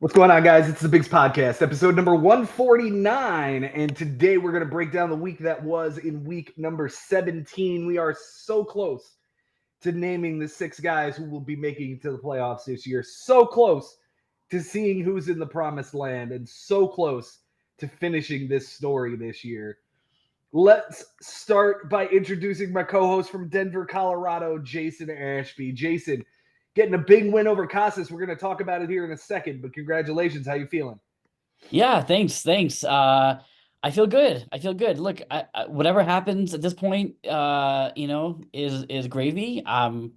What's going on, guys? It's the Bigs Podcast, episode number 149. And today we're going to break down the week that was in week number 17. We are so close to naming the six guys who will be making it to the playoffs this year. So close to seeing who's in the promised land, and so close to finishing this story this year. Let's start by introducing my co-host from Denver, Colorado, Jason Ashby. Jason, getting a big win over Kostas. We're going to talk about it here in a second, but congratulations. How you feeling? Yeah, thanks. I feel good. I feel good. Look, whatever happens at this point, is gravy. I'm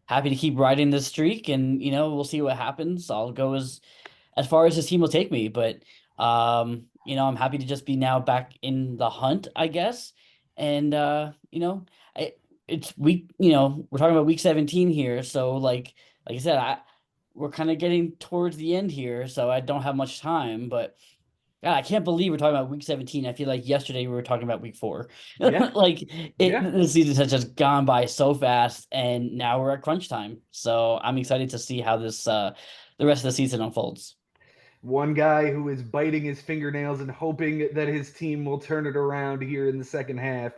happy to keep riding this streak, and we'll see what happens. I'll go as far as this team will take me, but I'm happy to just be now back in the hunt, I guess. And it's week. We're talking about week 17 here, so like I said, we're kind of getting towards the end here, so I don't have much time. But God, I can't believe we're talking about week 17. I feel like yesterday we were talking about week 4. Yeah, Like yeah. the season has just gone by so fast, and now we're at crunch time. So I'm excited to see how this the rest of the season unfolds. One guy who is biting his fingernails and hoping that his team will turn it around here in the second half.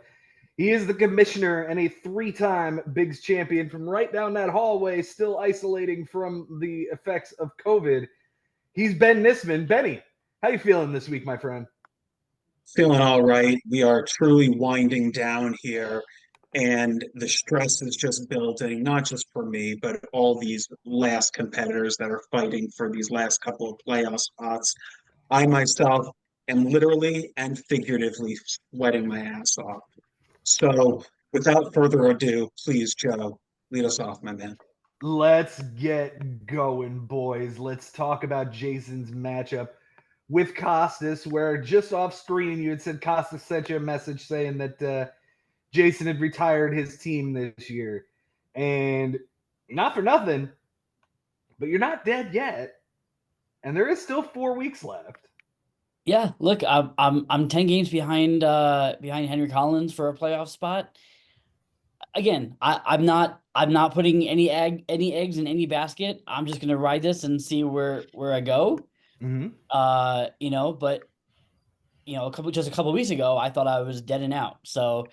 He is the commissioner and a three-time Bigs champion from right down that hallway, still isolating from the effects of COVID. He's Ben Nisman. Benny, how you feeling this week, my friend? Feeling all right. We are truly winding down here, and the stress is just building, not just for me, but all these last competitors that are fighting for these last couple of playoff spots. I myself am literally and figuratively sweating my ass off. So, without further ado, please, Joe, lead us off, my man. Let's get going, boys. Let's talk about Jason's matchup with Kostas, where just off screen you had said Kostas sent you a message saying that Jason had retired his team this year. And not for nothing, but you're not dead yet. And there is still 4 weeks left. Yeah, look, I'm 10 games behind Henry Collins for a playoff spot. Again, I'm not putting any eggs in any basket. I'm just gonna ride this and see where I go. Mm-hmm. But a couple weeks ago, I thought I was dead and out. So,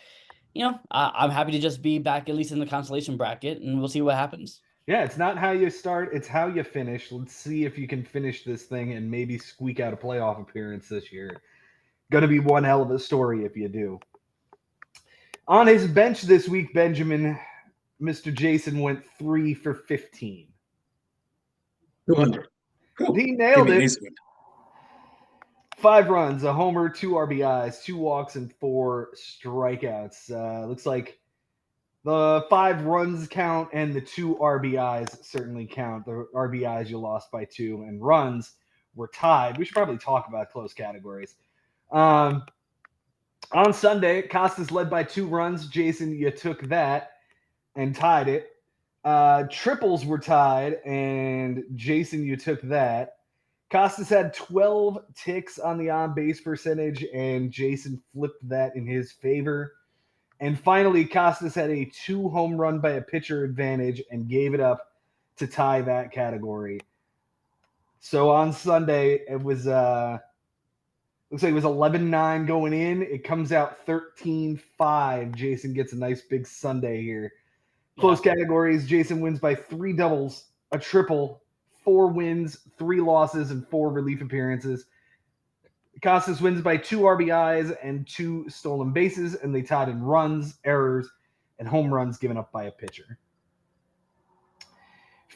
I'm happy to just be back at least in the consolation bracket, and we'll see what happens. Yeah, it's not how you start, it's how you finish. Let's see if you can finish this thing and maybe squeak out a playoff appearance this year. Gonna be one hell of a story if you do. On his bench this week, Benjamin, Mr. Jason went 3 for 15. 200. He Give nailed me an it. easy one. 5 runs, a homer, 2 RBIs, 2 walks, and 4 strikeouts. Looks like the 5 runs count and the 2 RBIs certainly count. The RBIs you lost by 2, and runs were tied. We should probably talk about close categories. Um, on Sunday, Costas led by 2 runs. Jason, you took that and tied it. Triples were tied, and Jason, you took that. Costas had 12 ticks on the on base percentage, and Jason flipped that in his favor. And finally, Costas had a 2 home run by a pitcher advantage and gave it up to tie that category. So on Sunday, it was looks like it was 11-9 going in. It comes out 13-5. Jason gets a nice big Sunday here. Yeah. Close categories, Jason wins by 3 doubles, a triple, 4 wins, 3 losses, and 4 relief appearances. Costas wins by 2 RBIs and 2 stolen bases, and they tied in runs, errors, and home runs given up by a pitcher.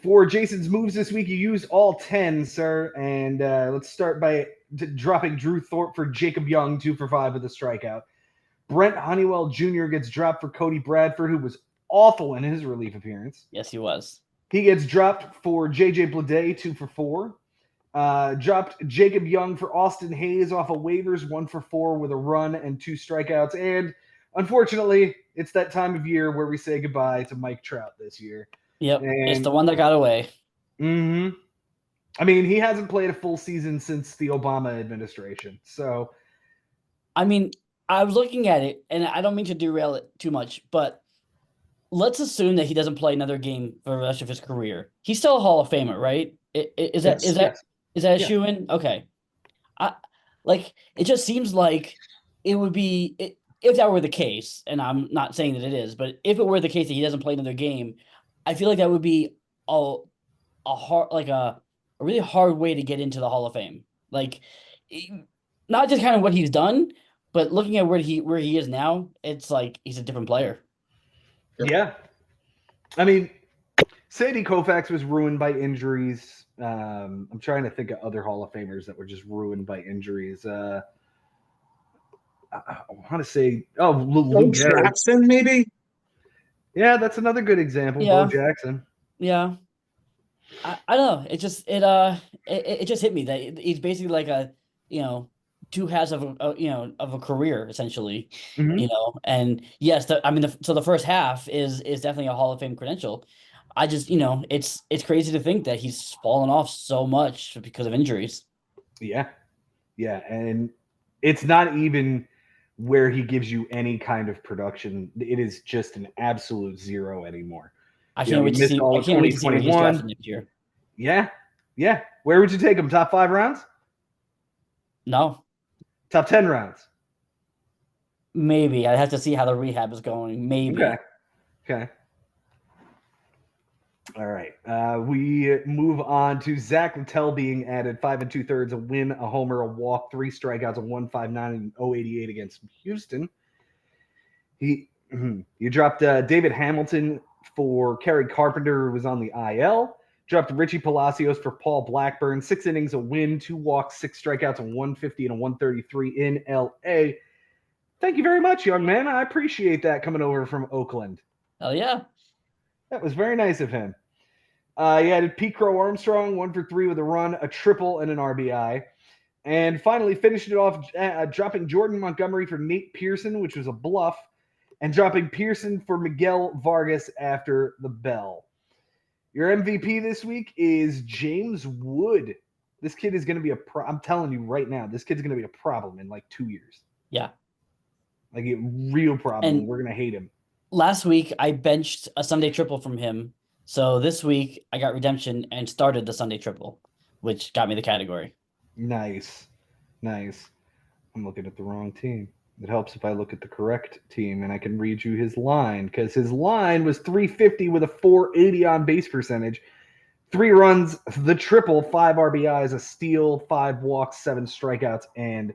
For Jason's moves this week, you used all 10, sir. And let's start by dropping Drew Thorpe for Jacob Young, 2 for 5 with a strikeout. Brent Honeywell Jr. gets dropped for Cody Bradford, who was awful in his relief appearance. Yes, he was. He gets dropped for JJ Bleday, 2 for 4. Dropped Jacob Young for Austin Hayes off of waivers, 1 for 4 with a run and 2 strikeouts. And unfortunately, it's that time of year where we say goodbye to Mike Trout this year. Yep, it's And the one that got away. I mean, he hasn't played a full season since the Obama administration. So, I mean, I was looking at it, and I don't mean to derail it too much, but let's assume that he doesn't play another game for the rest of his career. He's still a Hall of Famer, right? Is that yes. Is that a Yeah. shoo-in? Okay. Like it just seems like it would be if that were the case, and I'm not saying that it is, but if it were the case that he doesn't play another game, I feel like that would be a hard like a really hard way to get into the Hall of Fame. Like not just kind of what he's done, but looking at where he is now, it's like he's a different player. Yeah. I mean, Sandy Koufax was ruined by injuries. I'm trying to think of other Hall of Famers that were just ruined by injuries. I want to say, Lou Bo Gehrig. Jackson, maybe? Yeah, that's another good example. Yeah. Bo Jackson. Yeah. I don't know. It just hit me that he's basically like a, you know, two halves of of a career essentially, Mhm. and yes, so the first half is definitely a Hall of Fame credential. I just, it's crazy to think that he's fallen off so much because of injuries. Yeah. Yeah. And it's not even where he gives you any kind of production. It is just an absolute zero anymore. He missed all I of can't wait to see where he's 2021. drafted next year. Yeah. Yeah. Where would you take him? Top 5 rounds? No, Top 10 rounds? maybe I have to see how the rehab is going. Maybe. Okay. Okay. All right. We move on to Zach Littell being added 5 2/3, a win, a homer, a walk, 3 strikeouts, a 1.59 and 0.88 against Houston. You dropped David Hamilton for Kerry Carpenter, who was on the IL. Dropped Richie Palacios for Paul Blackburn. 6 innings, a win, 2 walks, 6 strikeouts, a 150 and a 133 in LA. Thank you very much, young man. I appreciate that coming over from Oakland. Oh yeah. That was very nice of him. He added Pete Crow Armstrong, 1 for 3 with a run, a triple, and an RBI. And finally finished it off dropping Jordan Montgomery for Nate Pearson, which was a bluff, and dropping Pearson for Miguel Vargas after the bell. Your MVP this week is James Wood. This kid is going to be I'm telling you right now, this kid's going to be a problem in like 2 years. Yeah. Like a real problem. And we're going to hate him. last week I benched a Sunday triple from him. So this week I got redemption and started the Sunday triple, which got me the category. Nice. I'm looking at the wrong team. It helps if I look at the correct team and I can read you his line, because his line was 350 with a 480 on base percentage, 3 runs, the triple, 5 RBIs, a steal, 5 walks, 7 strikeouts, and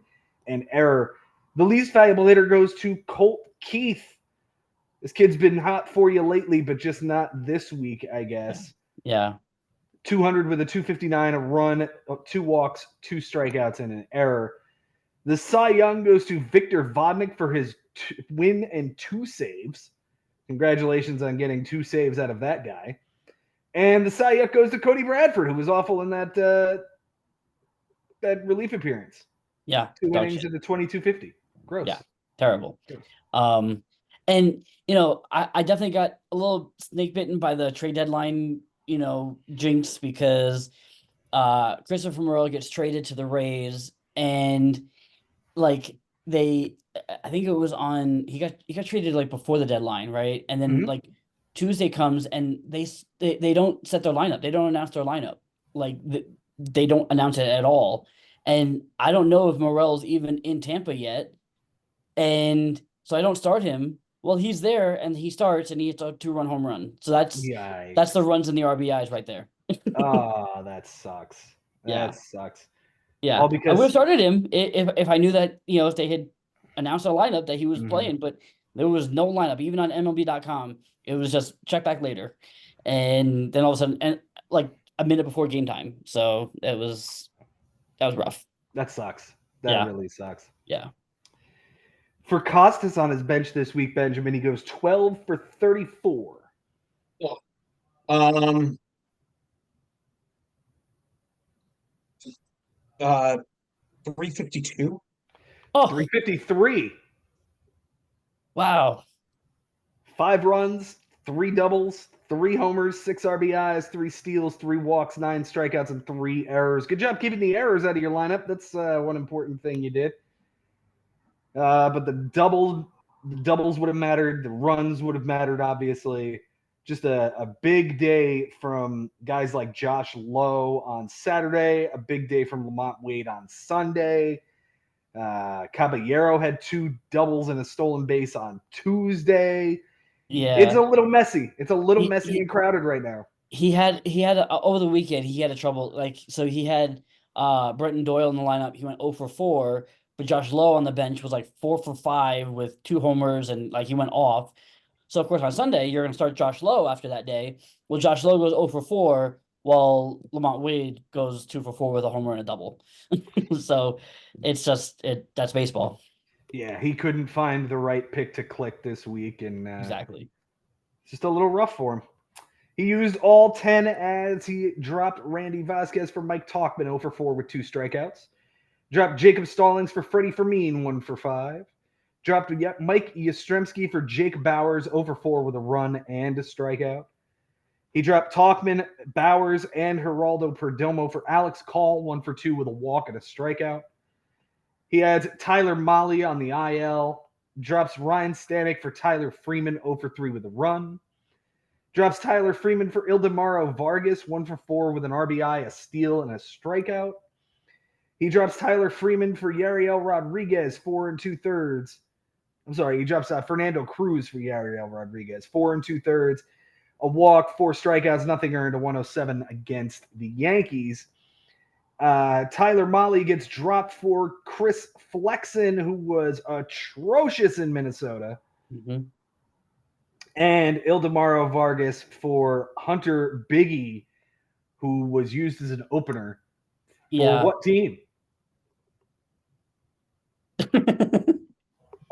an error. The least valuable hitter goes to Colt Keith. This kid's been hot for you lately, but just not this week, I guess. Yeah. 200 with a 259, a run, 2 walks, 2 strikeouts, and an error. The Cy Young goes to Victor Vodnik for his win and 2 saves. Congratulations on getting 2 saves out of that guy. And the Cy Young goes to Cody Bradford, who was awful in that relief appearance. Yeah. 2 innings at the 2250. Gross. Yeah. Terrible. Gross. And I definitely got a little snake bitten by the trade deadline, jinx, because Christopher Morel gets traded to the Rays, and like I think it was he got traded like before the deadline, right? And then like Tuesday comes and they don't set their lineup. They don't announce their lineup. Like they don't announce it at all. And I don't know if Morel's even in Tampa yet. And so I don't start him. Well, he's there and he starts and he hits a 2-run home run. So that's the runs and the RBIs right there. Oh, that sucks. Yeah. Sucks. Yeah. All because I would have started him if I knew that, if they had announced a lineup that he was playing, but there was no lineup, even on MLB.com. It was just check back later. And then all of a sudden, and like a minute before game time. So that was rough. That sucks. That really sucks. Yeah. For Kostas on his bench this week, Benjamin, he goes 12 for 34. Well, 352. Oh, 353. Wow. 5 runs, 3 doubles, 3 homers, 6 RBIs, 3 steals, 3 walks, 9 strikeouts, and 3 errors. Good job keeping the errors out of your lineup. That's one important thing you did. But the doubles would have mattered. The runs would have mattered, obviously. just a big day from guys like Josh Lowe on Saturday, a big day from Lamont Wade on Sunday. Caballero had 2 doubles and a stolen base on Tuesday. It's Yeah. a little messy. It's a little He, messy he, and crowded right now. he had over the weekend he had a trouble, like, so he had Brenton Doyle in the lineup. He went 0 for 4, but Josh Lowe on the bench was like 4 for 5 with 2 homers, and like he went off. So of course on Sunday you're gonna start Josh Lowe after that day. Well, Josh Lowe goes 0 for 4 while Lamont Wade goes 2 for 4 with a homer and a double. So it's just that's baseball. Yeah, he couldn't find the right pick to click this week, and Exactly. it's just a little rough for him. He used all 10 as he dropped Randy Vasquez for Mike Talkman 0 for 4 with 2 strikeouts. Dropped Jacob Stallings for Freddie Fermin 1 for 5. Dropped Mike Yastrzemski for Jake Bowers 0 for 4 with a run and a strikeout. He dropped Talkman, Bowers, and Geraldo Perdomo for Alex Call 1 for 2 with a walk and a strikeout. He adds Tyler Molly on the IL. Drops Ryan Stanek for Tyler Freeman 0 for 3 with a run. Drops Tyler Freeman for Ildemaro Vargas 1 for 4 with an RBI, a steal, and a strikeout. He drops Tyler Freeman for Yariel Rodriguez 4 2/3. I'm sorry, he drops Fernando Cruz for Yariel Rodriguez 4 2/3. A walk, 4 strikeouts, nothing earned, a 107 against the Yankees. Tyler Molly gets dropped for Chris Flexen, who was atrocious in Minnesota. Mm-hmm. And Ildemaro Vargas for Hunter Biggie, who was used as an opener. For what team?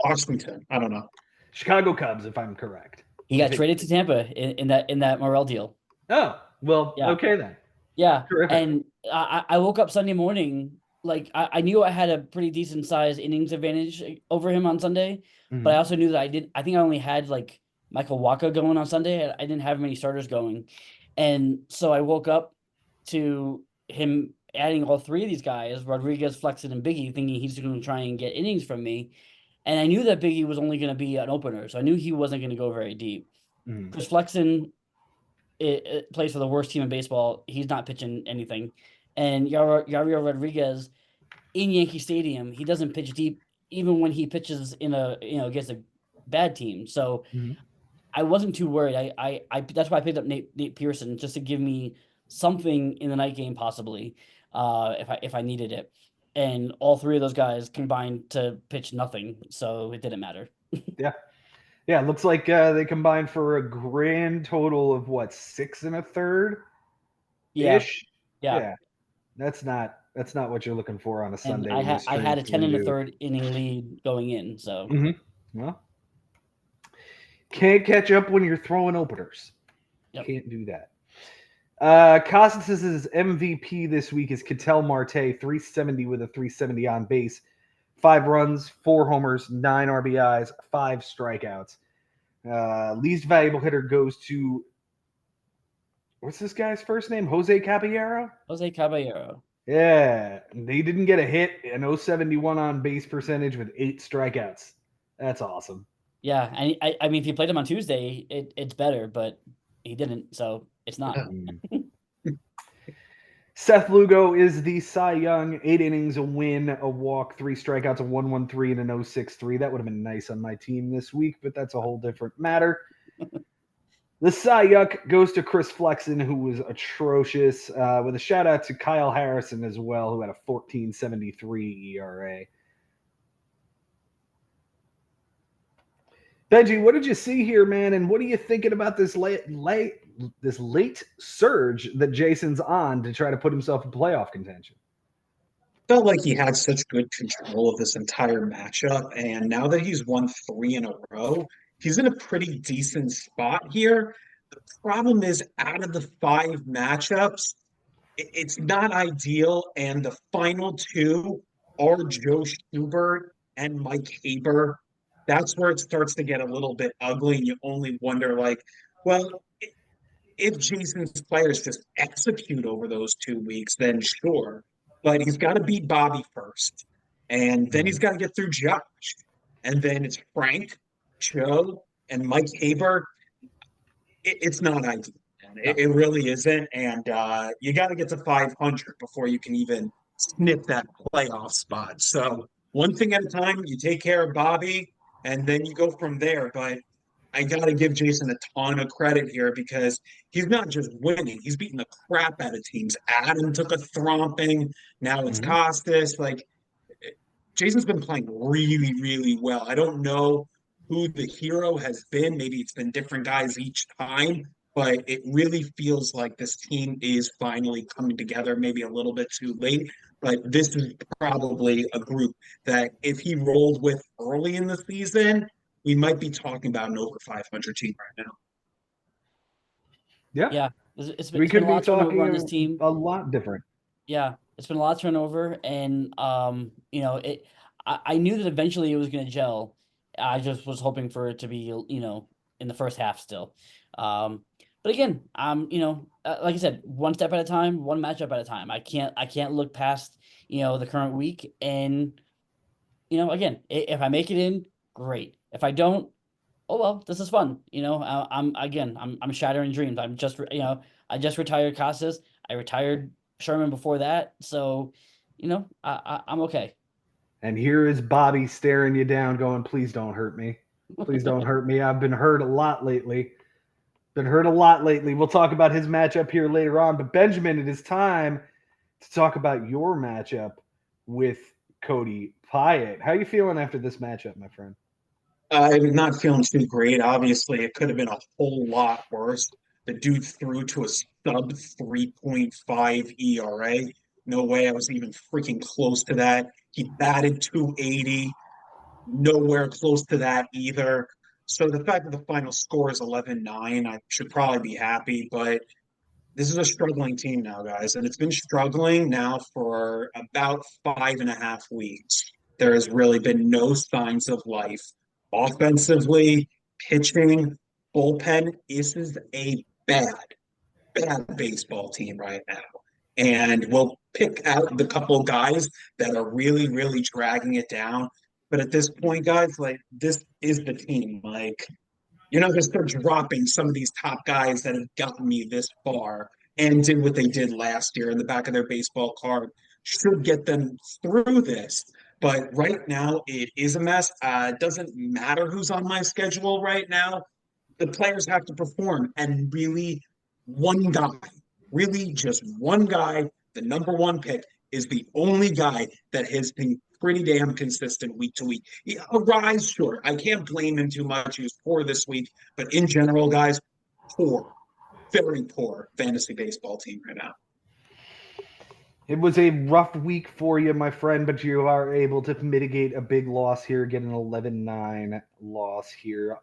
Washington. I don't know. Chicago Cubs, if I'm correct. He got traded to Tampa in that Morel deal. Oh, well, yeah. Okay then. Yeah. Terrific. And I woke up Sunday morning, like I knew I had a pretty decent sized innings advantage over him on Sunday, but I also knew that I think I only had like Michael Wacha going on Sunday. I didn't have many starters going. And so I woke up to him adding all 3 of these guys, Rodriguez, Flexen, and Biggie, thinking he's going to try and get innings from me. And I knew that Biggie was only going to be an opener, so I knew he wasn't going to go very deep. Because Flexen it plays for the worst team in baseball. He's not pitching anything. And Yariel Rodriguez in Yankee Stadium, he doesn't pitch deep even when he pitches in against a bad team. So I wasn't too worried. I that's why I picked up Nate Pearson, just to give me something in the night game possibly, if I needed it. And all 3 of those guys combined to pitch nothing, so it didn't matter. Yeah. Yeah, it looks like they combined for a grand total of 6 1/3 ish. Yeah. That's not what you're looking for on a Sunday. I had a 10 1/3 inning lead going in, so well, can't catch up when you're throwing openers. Yep. Can't do that. Kostas' MVP this week is Ketel Marte, 370 with a 370 on base. 5 runs, 4 homers, 9 RBIs, 5 strikeouts. Least valuable hitter goes to, what's this guy's first name? Jose Caballero? Jose Caballero. Yeah. They didn't get a hit, an 071 on base percentage with 8 strikeouts. That's awesome. Yeah. And I mean, if you played him on Tuesday, it's better, but he didn't, so it's not. Seth Lugo is the Cy Young, 8 innings, a win, a walk, 3 strikeouts, a 1.13 and an 0.63. That would have been nice on my team this week, but that's a whole different matter. The Cy Young goes to Chris Flexen, who was atrocious, with a shout out to Kyle Harrison as well, who had a 14.73 ERA. Benji, what did you see here, man? And what are you thinking about this late surge that Jason's on to try to put himself in playoff contention? Felt like he had such good control of this entire matchup, and now that he's won 3 in a row, he's in a pretty decent spot here. The problem is, out of the 5 matchups, it's not ideal, and the final 2 are Joe Schubert and Mike Haber. That's where it starts to get a little bit ugly, and you only wonder, well, if Jason's players just execute over those 2 weeks, then sure. But he's got to beat Bobby first, and then he's got to get through Josh, and then it's Frank, Joe, and Mike Haber. it's not ideal. No. It really isn't. And you got to get to 500 before you can even sniff that playoff spot. So one thing at a time, you take care of Bobby, and then you go from there. But I got to give Jason a ton of credit here because he's not just winning, he's beating the crap out of teams. Adam took a thromping. Now it's Mhm. Kostas. Like, Jason's been playing really, really well. I don't know who the hero has been. Maybe it's been different guys each time, but it really feels like this team is finally coming together, maybe a little bit too late. But this is probably a group that if he rolled with early in the season, we might be talking about an over 500 team right now. Yeah, Yeah, it's been we it's been could a be lot of turnover on this talking team. a lot different. Yeah, it's been a lot of turnover, and you know, I knew that eventually it was going to gel. I just was hoping for it to be, you know, in the first half still. But again, you know, like I said, one step at a time, one matchup at a time. I can't look past, you know, the current week, and you know, again, if I make it in, great. If I don't, oh well, this is fun. You know, I'm shattering dreams. I'm just, you know, I just retired Casas. I retired Sherman before that, so you know, I'm okay. And here is Bobby staring you down, going, "Please don't hurt me. Please don't hurt me. I've been hurt a lot lately. Been hurt a lot lately." We'll talk about his matchup here later on. But Benjamin, it is time to talk about your matchup with Cody Piatt. How you feeling after this matchup, my friend? I'm not feeling too great. Obviously, it could have been a whole lot worse. The dude threw to a sub 3.5 ERA. No way I was even freaking close to that. He batted 280, nowhere close to that either. So the fact that the final score is 11-9, I should probably be happy, but this is a struggling team now, guys, and it's been struggling now for about 5.5 weeks. There has really been no signs of life. Offensively, pitching, bullpen, this is a bad baseball team right now. And we'll pick out the couple guys that are really, really dragging it down. But at this point, guys, like this is the team. Like you're not going to start dropping some of these top guys that have gotten me this far and did what they did last year in the back of their baseball card. Should get them through this. But right now, it is a mess. It doesn't matter who's on my schedule right now. The players have to perform. And really, one guy, really just one guy, the number one pick, is the only guy that has been pretty damn consistent week to week. A rise, sure. I can't blame him too much. He was poor this week, but in general, guys, poor, very poor fantasy baseball team right now. It was a rough week for you, my friend, but you are able to mitigate a big loss here, get an 11-9 loss here.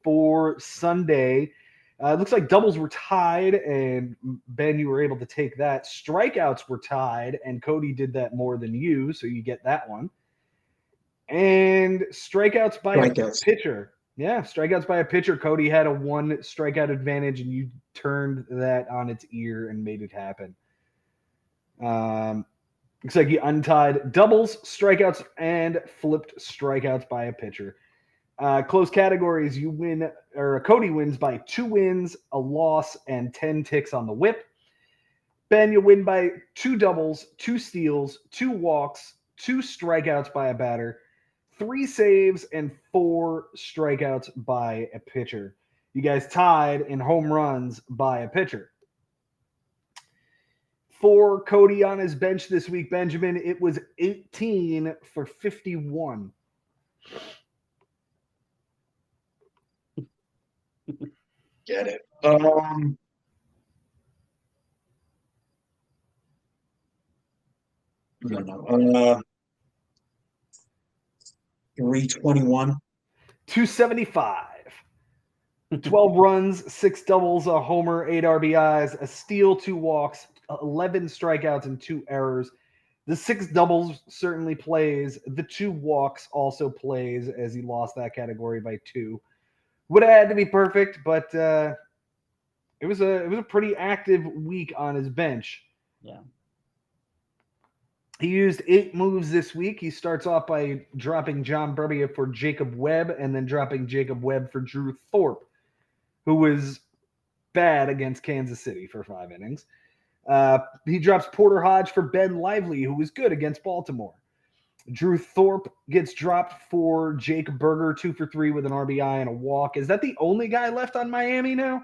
For Sunday, it looks like doubles were tied, and Ben, you were able to take that. Strikeouts were tied, and Cody did that more than you, so you get that one. And strikeouts by a Strikeouts. pitcher. Yeah, strikeouts by a pitcher. Cody had a one strikeout advantage, and you turned that on its ear and made it happen. Looks like you untied doubles, strikeouts, and flipped strikeouts by a pitcher. Close categories, you win, or Cody wins by 2 wins, a loss, and 10 ticks on the whip. Ben, you win by 2 doubles, 2 steals, 2 walks, 2 strikeouts by a batter, 3 saves, and 4 strikeouts by a pitcher. You guys tied in home runs by a pitcher. For Cody on his bench this week, Benjamin, it was 18 for 51. Get it. No, no. 321. 275. 12 runs, 6 doubles, a homer, 8 RBIs, a steal, 2 walks, 11 strikeouts, and 2 errors. The 6 doubles certainly plays. The 2 walks also plays, as he lost that category by 2. Would have had to be perfect, but it was a pretty active week on his bench. Yeah. He used 8 moves this week. He starts off by dropping John Brebbia for Jacob Webb, and then dropping Jacob Webb for Drew Thorpe, who was bad against Kansas City for 5 innings. He drops Porter Hodge for Ben Lively, who was good against Baltimore. Drew Thorpe gets dropped for Jake Berger, 2 for 3 with an RBI and a walk. Is that the only guy left on Miami now?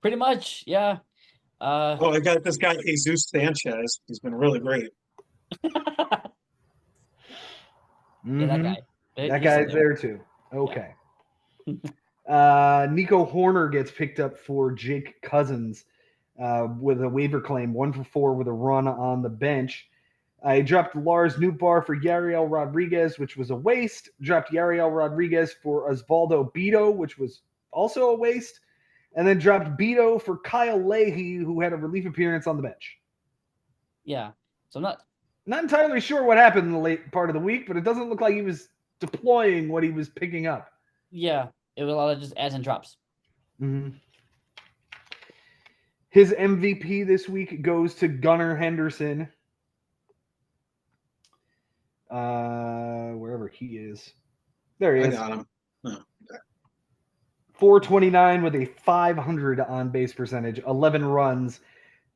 Pretty much, yeah. Oh, I got this guy Jesus Sanchez. He's been really great. Yeah, that guy. That He's still guy's there too. Okay. Yeah. Nico Horner gets picked up for Jake Cousins with a waiver claim, 1 for 4 with a run on the bench. I dropped Lars Nootbaar for Yariel Rodriguez, which was a waste. Dropped Yariel Rodriguez for Osvaldo Beto, which was also a waste. And then dropped Beto for Kyle Leahy, who had a relief appearance on the bench. Yeah. So I'm not entirely sure what happened in the late part of the week, but it doesn't look like he was deploying what he was picking up. Yeah. It was a lot of just adds and drops. Mm-hmm. His MVP this week goes to Gunnar Henderson. Wherever he is. There he is. I got him. Oh, okay. 429 with a 500 on base percentage, 11 runs,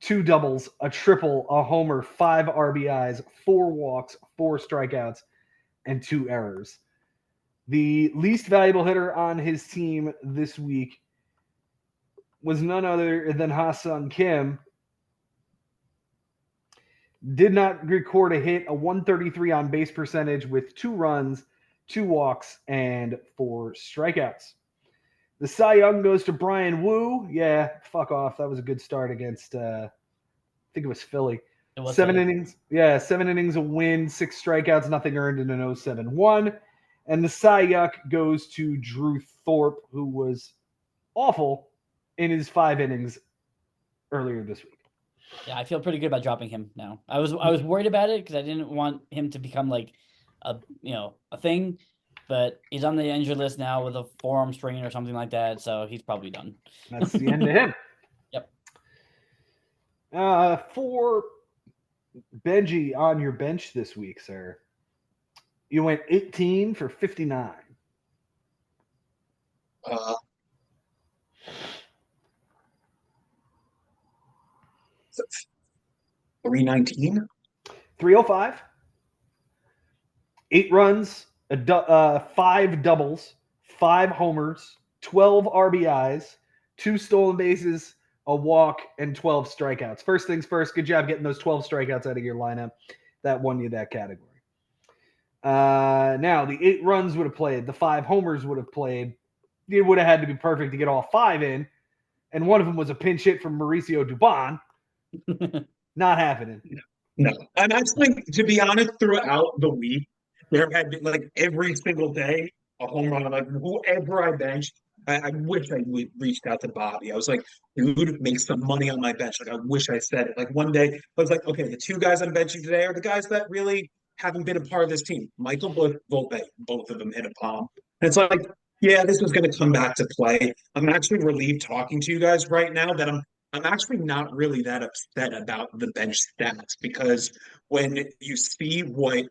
2 doubles, a triple, a homer, 5 RBIs, 4 walks, 4 strikeouts, and 2 errors. The least valuable hitter on his team this week was none other than Ha-Seong Kim. Did not record a hit, a 133 on base percentage with 2 runs, 2 walks, and 4 strikeouts. The Cy Young goes to Brian Wu. Yeah, fuck off. That was a good start against, I think it was Philly. It was 7 Philly. innings. Yeah, 7 innings, a win, 6 strikeouts, nothing earned in an 0-7-1. And the Cy Young goes to Drew Thorpe, who was awful in his 5 innings earlier this week. Yeah, I feel pretty good about dropping him now. I was worried about it because I didn't want him to become like a thing, but he's on the injured list now with a forearm strain or something like that, so he's probably done. That's the end of him. Yep. For Benji on your bench this week, sir, you went 18 for 59. 319. 305. 8 runs, 5 doubles, 5 homers, 12 RBIs, 2 stolen bases, a walk, and 12 strikeouts. First things first, good job getting those 12 strikeouts out of your lineup. That won you that category. Now, the 8 runs would have played. The 5 homers would have played. It would have had to be perfect to get all 5 in. And one of them was a pinch hit from Mauricio Dubon. Not happening. No. And actually, to be honest, throughout the week, there had been like every single day a home run. Like whoever I benched, I wish I reached out to Bobby. I was like, dude, make some money on my bench. Like I wish I said it. Like one day, I was like, okay, the 2 guys I'm benching today are the guys that really haven't been a part of this team. Michael Volpe, both of them hit a bomb. And it's like, yeah, this was going to come back to play. I'm actually relieved talking to you guys right now that I'm actually not really that upset about the bench stats because when you see what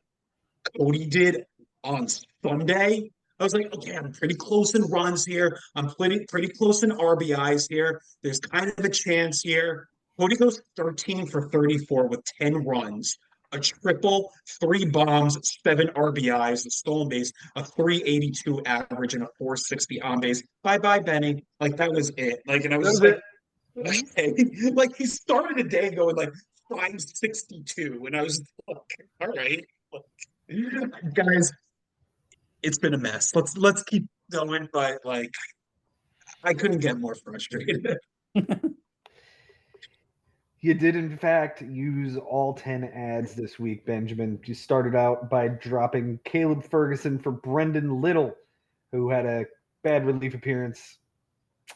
Cody did on Sunday, I was like, okay, I'm pretty close in runs here. I'm pretty close in RBIs here. There's kind of a chance here. Cody goes 13 for 34 with 10 runs, a triple, 3 bombs, 7 RBIs, a stolen base, a 382 average, and a 460 on base. Bye, Benny. Like that was it. Like, and I was like, okay. Like he started the day going like 562, and I was like, all right, guys, it's been a mess. Let's keep going, but like I couldn't get more frustrated. You did, in fact, use all 10 ads this week, Benjamin. You started out by dropping Caleb Ferguson for Brendan Little, who had a bad relief appearance.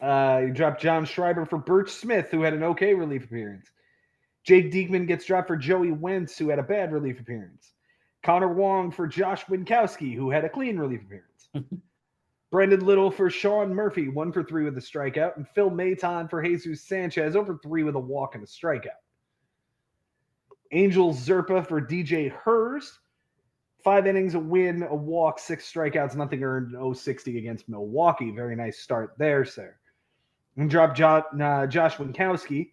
You dropped John Schreiber for Birch Smith, who had an okay relief appearance. Jake Diekman gets dropped for Joey Wentz, who had a bad relief appearance. Connor Wong for Josh Winkowski, who had a clean relief appearance. Brendan Little for Sean Murphy, 1 for 3 with a strikeout. And Phil Maton for Jesus Sanchez, 0 for 3 with a walk and a strikeout. Angel Zerpa for DJ Hurst, 5 innings, a win, a walk, 6 strikeouts, nothing earned, 0-60 against Milwaukee. Very nice start there, sir. And drop Josh Winkowski.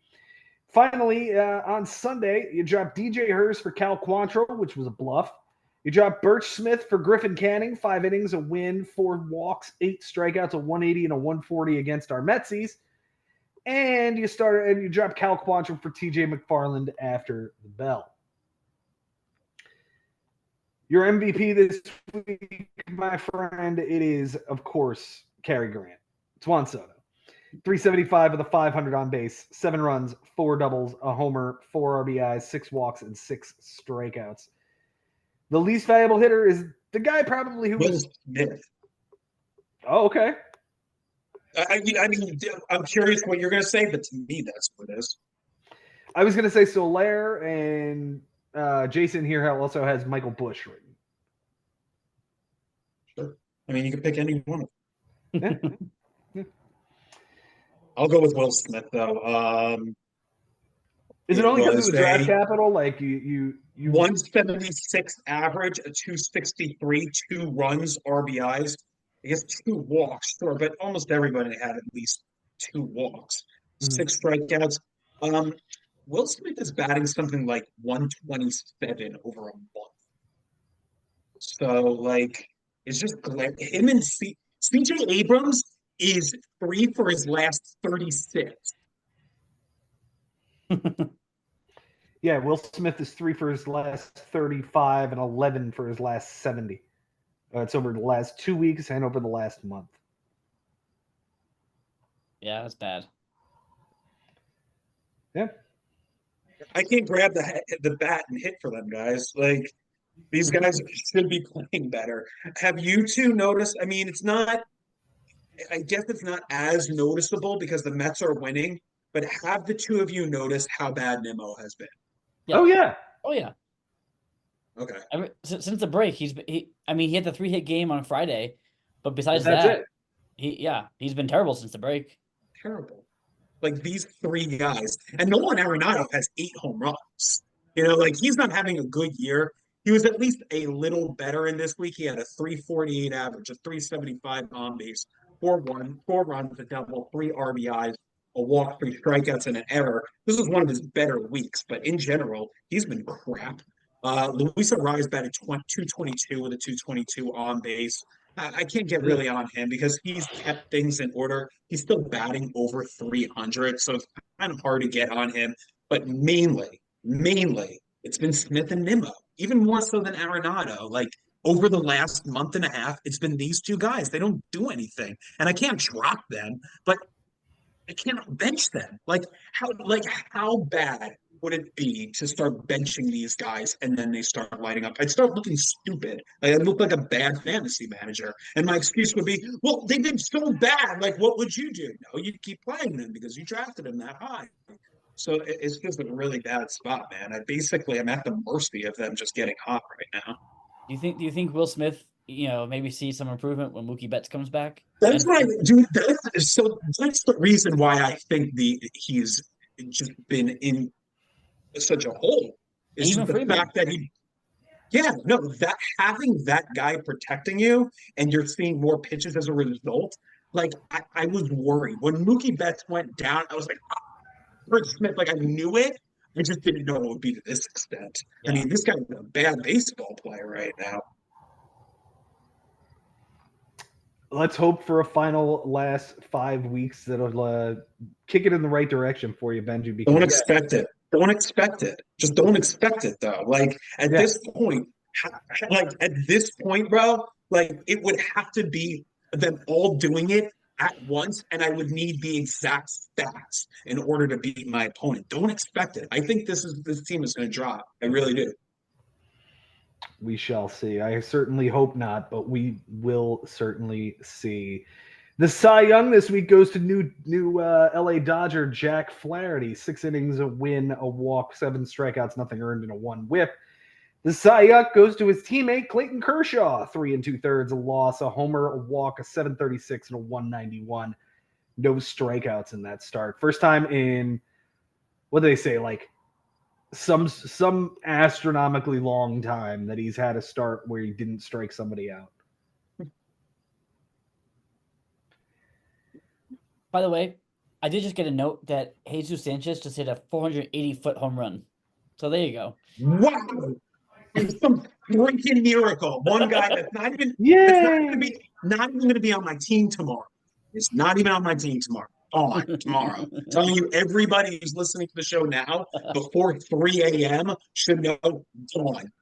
Finally, on Sunday, you dropped DJ Hurst for Cal Quantrill, which was a bluff. You dropped Birch Smith for Griffin Canning, 5 innings, a win, 4 walks, 8 strikeouts, a 180 and a 140 against our Metsies. And you dropped Cal Quantrill for TJ McFarland after the bell. Your MVP this week, my friend, it is, of course, Cary Grant. It's Juan Soto. 375 with a 500 on base, 7 runs, 4 doubles, a homer, 4 RBIs, 6 walks, and 6 strikeouts. The least valuable hitter is the guy probably who Will was. Smith. Oh, okay. I mean, I'm curious what you're going to say, but to me, that's what it is. I was going to say Soler, and Jason here also has Michael Busch written. Sure. I mean, you can pick any one of them. Yeah. I'll go with Will Smith, though. Is it only because of the draft a capital? Like you 176 average, a 263, 2 runs, RBIs. I guess 2 walks, sure, but almost everybody had at least 2 walks, 6 strikeouts. Will Smith is batting something like 127 over a month. So, like, it's just him and CJ Abrams is 3 for his last 36. Yeah, Will Smith is 3 for his last 35 and 11 for his last 70. It's over the last 2 weeks and over the last month. Yeah, that's bad. Yeah. I can't grab the bat and hit for them, guys. Like, these guys should be playing better. Have you two noticed? I mean, it's not, I guess it's not as noticeable because the Mets are winning, but have the two of you noticed how bad Nimmo has been? Yeah. Oh, yeah. Oh, yeah. Okay. Since the break, he had the 3-hit game on Friday, but besides That's that, it. he's been terrible since the break. Terrible. Like these 3 guys, and Nolan Arenado has 8 home runs. You know, like he's not having a good year. He was at least a little better in this week. He had a 348 average, a 375 on base, 4 runs, a double, 3 RBIs, a walk, 3 strikeouts, and an error. This is one of his better weeks, but in general, he's been crap. Luis Arraez batted 222 with a 222 on base. I can't get really on him because he's kept things in order. He's still batting over 300, so it's kind of hard to get on him. But mainly, it's been Smith and Nimmo, even more so than Arenado. Like over the last month and a half, it's been these 2 guys. They don't do anything, and I can't drop them, but I can't bench them. How bad would it be to start benching these guys and then they start lighting up? I'd start looking stupid. Like I'd look like a bad fantasy manager. And my excuse would be, well, they've been so bad. Like, what would you do? No, you'd keep playing them because you drafted them that high. So it's just a really bad spot, man. I'm at the mercy of them just getting hot right now. Do you think Will Smith, maybe see some improvement when Mookie Betts comes back? That's right, dude. That's the reason why I think he's just been in such a hole. Is Even just the Freeman. fact that that having that guy protecting you and you're seeing more pitches as a result. Like I was worried when Mookie Betts went down. I was like, George Smith. Like I knew it. I just didn't know it would be to this extent. Yeah. I mean, this guy's a bad baseball player right now. Let's hope for a final last 5 weeks that'll kick it in the right direction for you, Benji. Because Don't expect it. Don't expect it. Just don't expect it, though. Like at this point, bro, like it would have to be them all doing it at once, and I would need the exact stats in order to beat my opponent. Don't expect it. I think this team is going to drop. I really do. We shall see. I certainly hope not, but we will certainly see. The Cy Young this week goes to new LA Dodger Jack Flaherty. 6 innings, a win, a walk, 7 strikeouts, nothing earned, and a 1 whip. The Cy Young goes to his teammate Clayton Kershaw. 3 2/3, a loss, a homer, a walk, a 736, and a 191. No strikeouts in that start. First time in, what do they say, like some astronomically long time that he's had a start where he didn't strike somebody out. By the way, I did just get a note that Jesus Sanchez just hit a 480-foot home run. So there you go. Wow. It's some freaking miracle. One guy that's not even Yay! not even gonna be on my team tomorrow. It's not even on my team tomorrow. Tomorrow. Telling you, everybody who's listening to the show now before 3 a.m. should know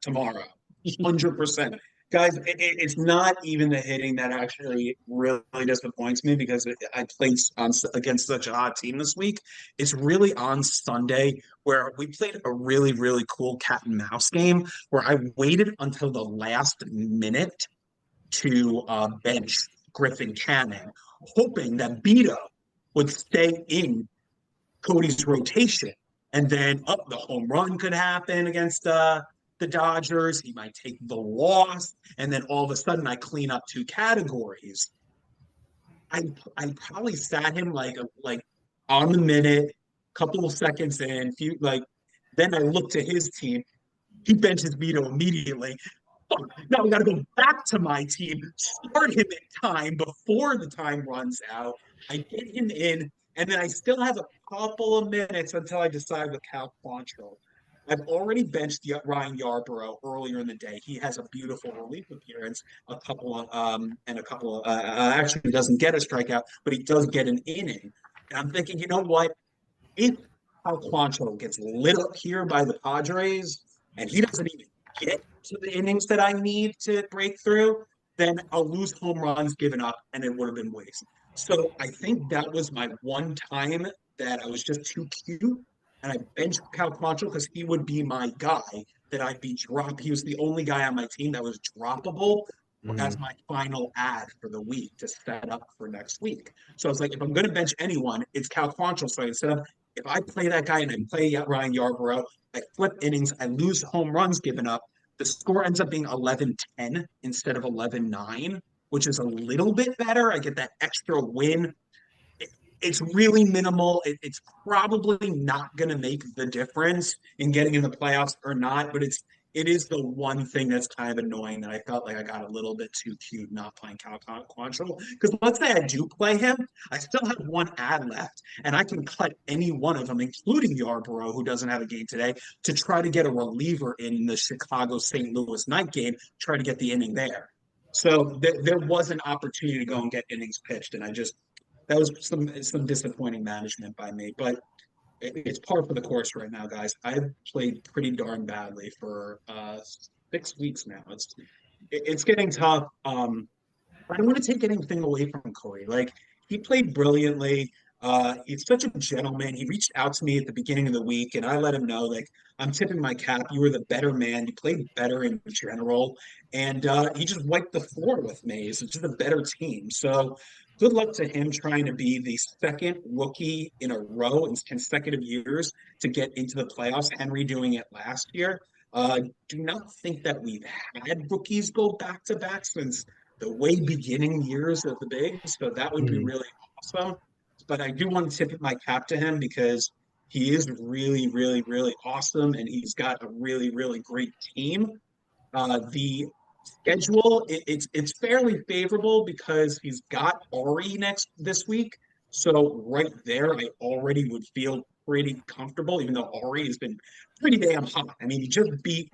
tomorrow. 100%. Guys, it's not even the hitting that actually really disappoints me because I played against such a hot team this week. It's really on Sunday where we played a really, really cool cat and mouse game where I waited until the last minute to bench Griffin Canning, hoping that Beto would stay in Cody's rotation. And then the home run could happen against the Dodgers. He might take the loss. And then all of a sudden, I clean up two categories. I probably sat him like on the minute, couple of seconds in, then I looked at his team. He benches Vito immediately. Now we got to go back to my team, start him in time before the time runs out. I get him in, and then I still have a couple of minutes until I decide with Cal Quantrill. I've already benched Ryan Yarborough earlier in the day. He has a beautiful relief appearance, actually he doesn't get a strikeout, but he does get an inning. And I'm thinking, you know what? If Cal Quantrill gets lit up here by the Padres, and he doesn't even get to the innings that I need to break through, then I'll lose home runs given up, and it would have been waste. So I think that was my one time that I was just too cute, and I benched Cal Quantrill because he would be my guy that I'd be dropped. He was the only guy on my team that was droppable as my final ad for the week to set up for next week. So I was like, if I'm going to bench anyone, it's Cal Quantrill. So I set up, if I play that guy and I play Ryan Yarborough, I flip innings, I lose home runs given up. The score ends up being 11-10 instead of 11-9, which is a little bit better. I get that extra win. It's really minimal. It's probably not going to make the difference in getting in the playoffs or not, but it is the one thing that's kind of annoying that I felt like I got a little bit too cute not playing Cal Quantrill. Because let's say I do play him, I still have one ad left, and I can cut any one of them, including Yarborough, who doesn't have a game today, to try to get a reliever in the Chicago-St. Louis night game, try to get the inning there. So there was an opportunity to go and get innings pitched, and that was some disappointing management by me, but it's par for the course right now, guys. I've played pretty darn badly for 6 weeks now. It's getting tough. I don't want to take anything away from Cody. Like, he played brilliantly. He's such a gentleman. He reached out to me at the beginning of the week, and I let him know, like, I'm tipping my cap. You were the better man. You played better in general, and he just wiped the floor with me. It's just a better team. So good luck to him trying to be the second rookie in a row in consecutive years to get into the playoffs. Henry doing it last year. Do not think that we've had rookies go back to back since the way beginning years of the bigs. So that would be really awesome. But I do want to tip my cap to him because he is really, really, really awesome, and he's got a really, really great team. The schedule it's fairly favorable because he's got Ari this week. So right there, I already would feel pretty comfortable, even though Ari has been pretty damn hot. I mean, he just beat.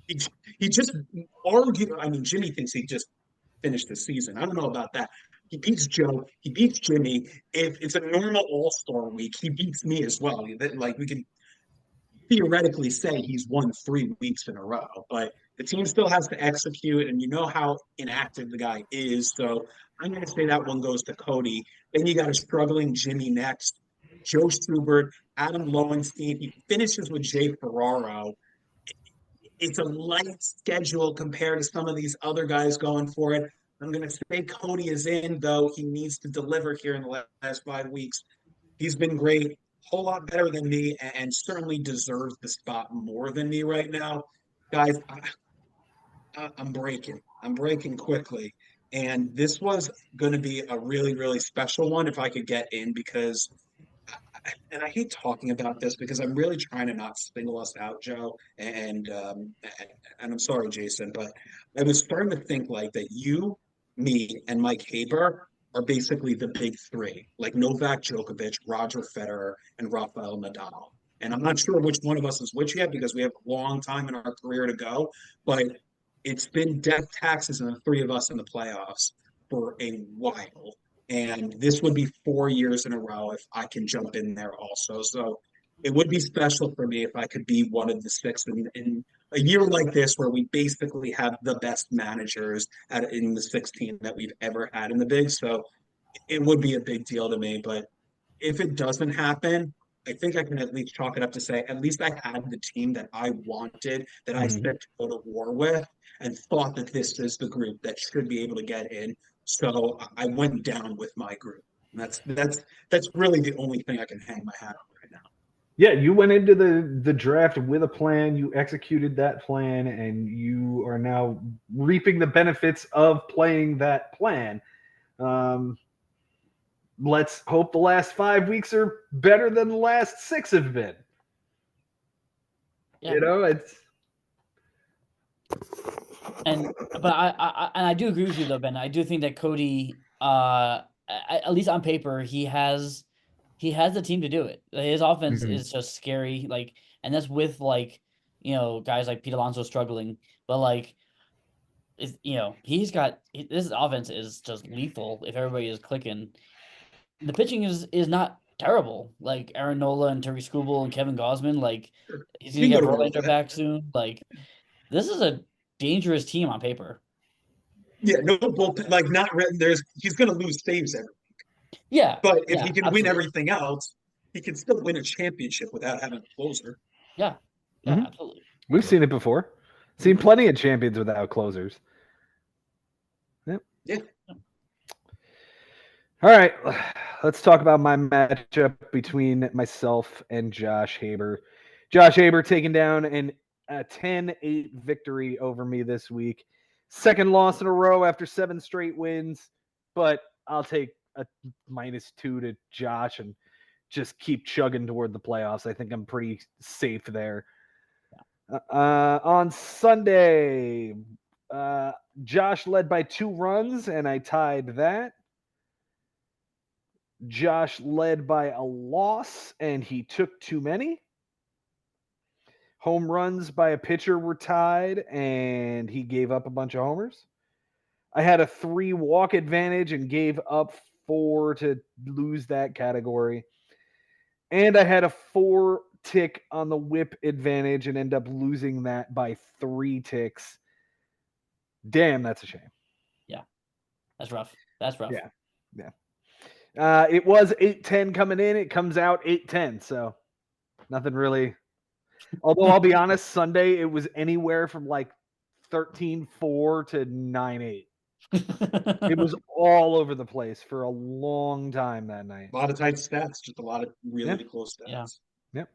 He just argued. I mean, Jimmy thinks he just finished the season. I don't know about that. He beats Joe. He beats Jimmy. If it's a normal All-Star week, he beats me as well. Like, we can theoretically say he's won 3 weeks in a row, but the team still has to execute, and you know how inactive the guy is. So I'm going to say that one goes to Cody. Then you got a struggling Jimmy next, Joe Schubert, Adam Lowenstein. He finishes with Jay Ferraro. It's a light schedule compared to some of these other guys going for it. I'm going to say Cody is in, though he needs to deliver here in the last 5 weeks. He's been great, whole lot better than me, and certainly deserves the spot more than me right now. Guys, I'm breaking. I'm breaking quickly. And this was going to be a really, really special one if I could get in because and I hate talking about this because I'm really trying to not single us out, Joe. And I'm sorry, Jason, but I was starting to think like that you, me, and Mike Haber are basically the big three, like Novak Djokovic, Roger Federer, and Rafael Nadal. And I'm not sure which one of us is which yet because we have a long time in our career to go, but it's been death taxes on the three of us in the playoffs for a while. And this would be 4 years in a row if I can jump in there also. So it would be special for me if I could be one of the six in a year like this where we basically have the best managers in the 16 that we've ever had in the big. So it would be a big deal to me. But if it doesn't happen, I think I can at least chalk it up to say at least I had the team that I wanted, that I Mhm. set to go to war with, and thought that this is the group that should be able to get in. So I went down with my group. And that's really the only thing I can hang my hat on right now. Yeah, you went into the draft with a plan. You executed that plan, and you are now reaping the benefits of playing that plan. Um, let's hope the last 5 weeks are better than the last 6 have been. Yeah. You know, it's But I do agree with you though, Ben. I do think that Cody, at least on paper, he has the team to do it. His offense Mhm. is just scary, like, and that's with like, guys like Pete Alonso struggling, but like, this offense is just lethal if everybody is clicking. The pitching is not terrible. Like Aaron Nola and Terry Skubal and Kevin Gausman, like he's gonna You can get go to war Verlander with it. back soon. Like this is a dangerous team on paper. Yeah, no bullpen, like not written. He's going to lose saves every. Yeah, But if yeah, he can win absolutely. everything else, he can still win a championship without having a closer. Yeah, yeah, Mhm. absolutely. We've seen it before. Seen plenty of champions without closers. Yep. Yeah. All right, let's talk about my matchup between myself and Josh Haber. Josh Haber taking down a 10-8 victory over me this week. Second loss in a row after 7 straight wins, but I'll take a -2 to Josh and just keep chugging toward the playoffs. I think I'm pretty safe there. On Sunday, uh, Josh led by 2 runs, and I tied that. Josh led by a loss, and he took too many. Home runs by a pitcher were tied, and he gave up a bunch of homers. I had a 3 walk advantage and gave up 4 to lose that category. And I had a 4 tick on the whip advantage and end up losing that by 3 ticks. Damn, that's a shame. Yeah, that's rough. That's rough. Yeah. Yeah. It was 8-10 coming in. It comes out 8-10. So nothing really. Although I'll be honest, Sunday it was anywhere from like 13-4 to 9-8. It was all over the place for a long time that night. A lot of tight stats, just a lot of Yeah. really close stats. Yeah. Yep.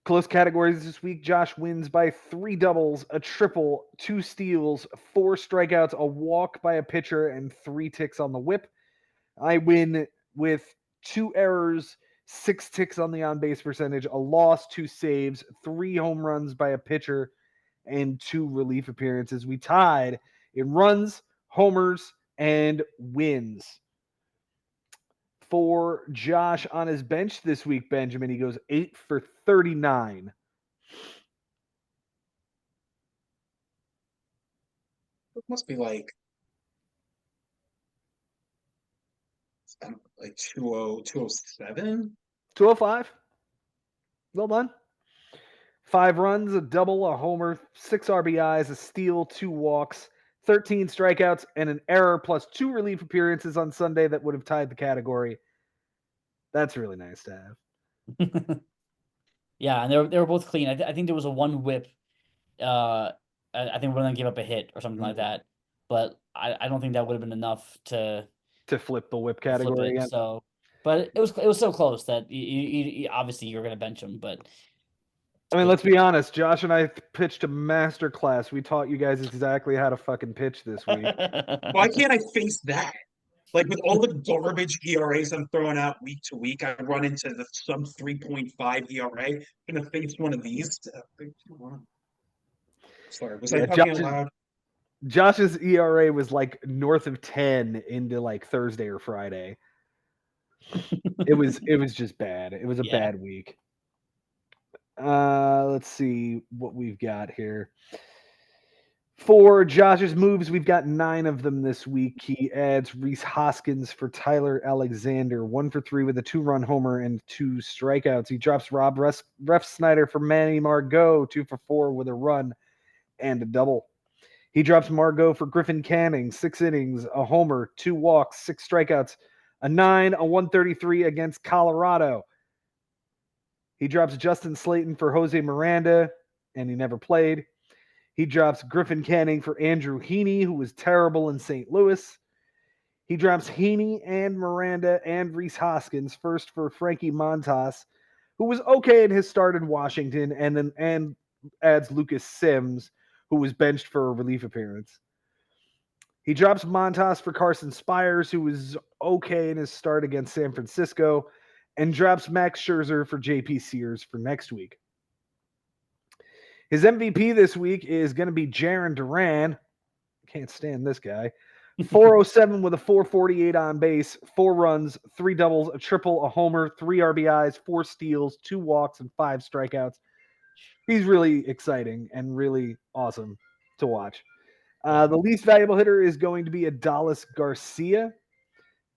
Close categories this week. Josh wins by 3 doubles, a triple, 2 steals, 4 strikeouts, a walk by a pitcher, and 3 ticks on the whip. I win with 2 errors, 6 ticks on the on base percentage, a loss, 2 saves, 3 home runs by a pitcher, and 2 relief appearances. We tied in runs, homers, and wins. For Josh on his bench this week, Benjamin, he goes 8 for 39. It must be like 207. 205. Well done. 5 runs, a double, a homer, 6 RBIs, a steal, 2 walks, 13 strikeouts, and an error, plus 2 relief appearances on Sunday that would have tied the category. That's really nice to have. Yeah, and they were both clean. I think there was a 1 whip. I think one of them gave up a hit or something like that. But I don't think that would have been enough to flip the whip flip category it. again. So, but it was so close that you obviously you're gonna bench him. But I mean, let's be honest. Josh and I pitched a master class. We taught you guys exactly how to fucking pitch this week. Why can't I face that? Like with all the garbage ERAs I'm throwing out week to week, I run into the sub 3.5 ERA. I'm gonna face one of these. Sorry, was I Yeah, talking Josh out is, loud? Josh's ERA was like north of 10 into like Thursday or Friday. It was just bad. It was a bad week. Let's see what we've got here. For Josh's moves, we've got 9 of them this week. He adds Rhys Hoskins for Tyler Alexander, 1 for 3 with a 2-run homer and 2 strikeouts. He drops Rob Refsnyder for Manny Margot, 2 for 4 with a run and a double. He drops Margot for Griffin Canning, 6 innings, a homer, 2 walks, 6 strikeouts, a 9, a 133 against Colorado. He drops Justin Slayton for Jose Miranda, and he never played. He drops Griffin Canning for Andrew Heaney, who was terrible in St. Louis. He drops Heaney and Miranda and Rhys Hoskins first for Frankie Montas, who was okay in his start in Washington, and adds Lucas Sims, who was benched for a relief appearance. He drops Montas for Carson Spires, who was okay in his start against San Francisco, and drops Max Scherzer for JP Sears for next week. His MVP this week is going to be Jarren Duran. Can't stand this guy. 407 with a 448 on base, 4 runs, 3 doubles, a triple, a homer, 3 RBIs, 4 steals, 2 walks, and 5 strikeouts. He's really exciting and really awesome to watch. The least valuable hitter is going to be Adolis Garcia.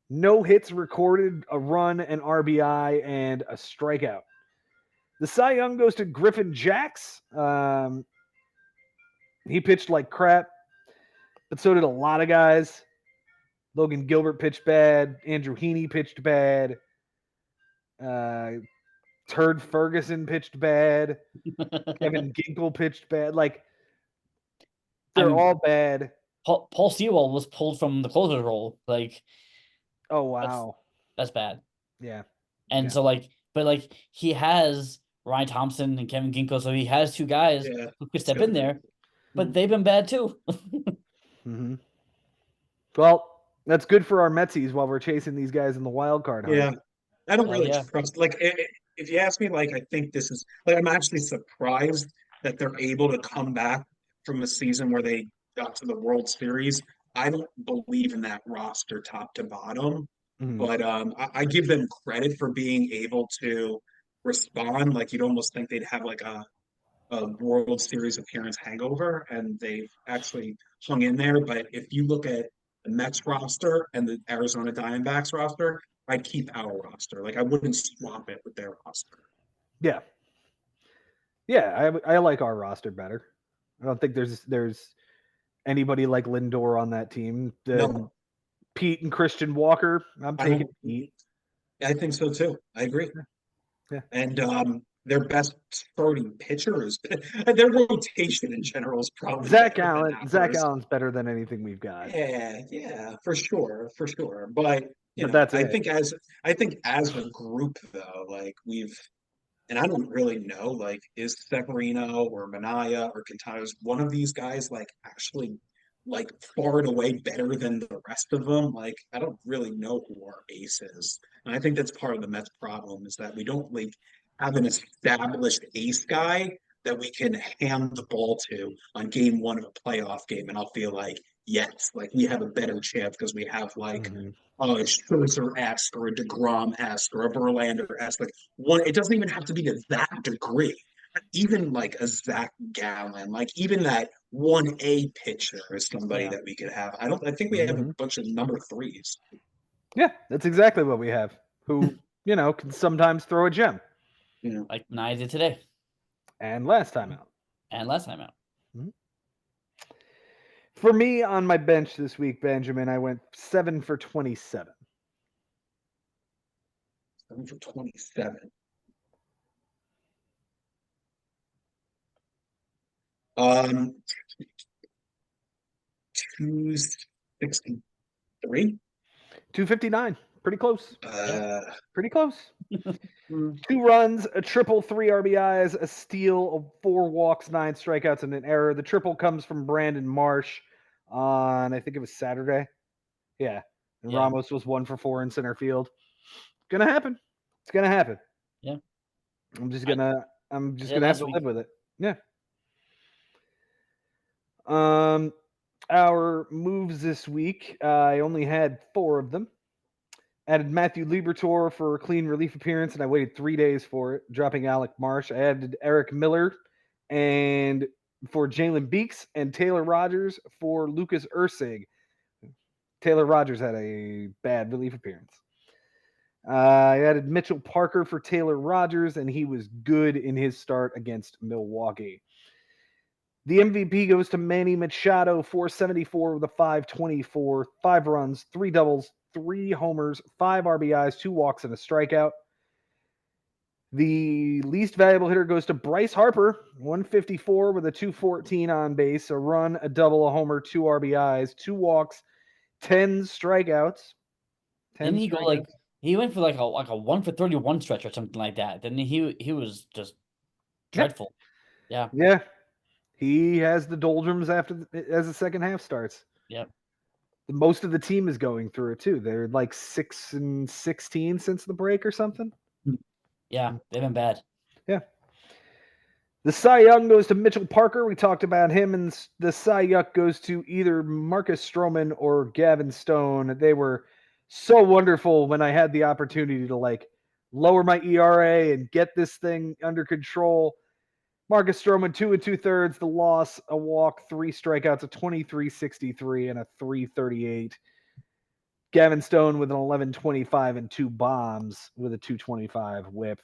No hits recorded, a run, an RBI, and a strikeout. The Cy Young goes to Griffin Jacks. He pitched like crap, but so did a lot of guys. Logan Gilbert pitched bad. Andrew Heaney pitched bad. Turd Ferguson pitched bad. Kevin Ginkel pitched bad. Like, they're all bad. Paul Sewell was pulled from the closer role. Like, oh wow, that's bad. Yeah, and so but he has Ryan Thompson and Kevin Ginkel, so he has 2 guys who could step in there, but they've been bad too. Mm-hmm. Well, that's good for our Metsies while we're chasing these guys in the wild card hunt. Yeah, I don't really trust. Like, if you ask me, like, I think this is like I'm actually surprised that they're able to come back from a season where they got to the World Series. I don't believe in that roster top to bottom, but I give them credit for being able to respond. Like, you'd almost think they'd have like a World Series appearance hangover, and they've actually hung in there. But if you look at the Mets roster and the Arizona Diamondbacks roster, I'd keep our roster. Like, I wouldn't swap it with their roster. Yeah. Yeah, I like our roster better. I don't think there's anybody like Lindor on that team. No. Pete and Christian Walker. I'm taking Pete. I think so too. I agree. Yeah. And their best starting pitcher is their rotation in general is probably Zach Allen. Zach Allen's better than anything we've got. Yeah, for sure. But that's I think as a group though, like and I don't really know, like, is Severino or Manaya or Quintana, one of these guys like actually like far and away better than the rest of them? Like, I don't really know who our ace is. And I think that's part of the Mets problem, is that we don't like have an established ace guy that we can hand the ball to on game 1 of a playoff game. And I'll feel like, yes, like we have a better chance because we have like a Scherzer-esque or a DeGrom-esque or a Verlander-esque. Like, one, it doesn't even have to be to that degree. Even like a Zach Gallen, like even that 1A pitcher is somebody that we could have. I think we have a bunch of number 3s. Yeah, that's exactly what we have. Who, can sometimes throw a gem. Like Nye did today. And last time out. Mm-hmm. For me, on my bench this week, Benjamin, I went 7 for 27. 7 for 27. 263. 259. Pretty close. Pretty close. 2 runs, a triple, 3 RBIs, a steal, 4 walks, 9 strikeouts, and an error. The triple comes from Brandon Marsh on, I think it was Saturday. Yeah. And Ramos was 1 for 4 in center field. Gonna happen. It's gonna happen. Yeah. I'm just gonna have to live with it. Yeah. Our moves this week, I only had 4 of them. Added Matthew Liberatore for a clean relief appearance, and I waited 3 days for it, dropping Alec Marsh. I added Eric Miller and for Jalen Beeks and Taylor Rogers for Lucas Ursig. Taylor Rogers had a bad relief appearance. I added Mitchell Parker for Taylor Rogers, and he was good in his start against Milwaukee. The MVP goes to Manny Machado, 474 with a 524, 5 runs, 3 doubles, 3 homers, 5 RBIs, 2 walks, and a strikeout. The least valuable hitter goes to Bryce Harper, 154 with a 214 on base, a run, a double, a homer, 2 RBIs, 2 walks, 10 strikeouts. Didn't he go like he went for like a 1 for 31 stretch or something like that? Then he was just dreadful. Yeah. Yeah. He has the doldrums as the second half starts. Yep. Most of the team is going through it too. They're like 6-16 since the break or something. Yeah, they've been bad. Yeah. The Cy Young goes to Mitchell Parker. We talked about him, and the Cy Young goes to either Marcus Stroman or Gavin Stone. They were so wonderful when I had the opportunity to like lower my ERA and get this thing under control. Marcus Stroman, 2 2/3, the loss, a walk, 3 strikeouts, a 23.63 and a 3.38. Gavin Stone with an 11.25 and 2 bombs with a 2.25 whip.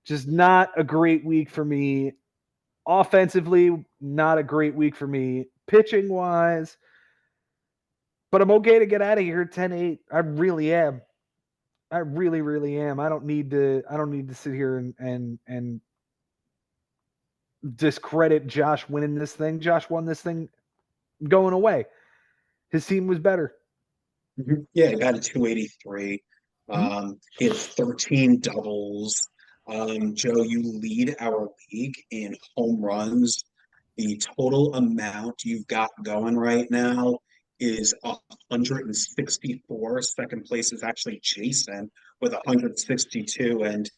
Just not a great week for me. Offensively, not a great week for me. Pitching wise, but I'm okay to get out of here 10-8. I really am. I really, really am. I don't need to sit here and discredit Josh winning this thing. Josh won this thing going away. His team was better. Yeah, he got a 283. He had 13 doubles. Joe, you lead our league in home runs. The total amount you've got going right now is 164. Second place is actually Jason with 162. And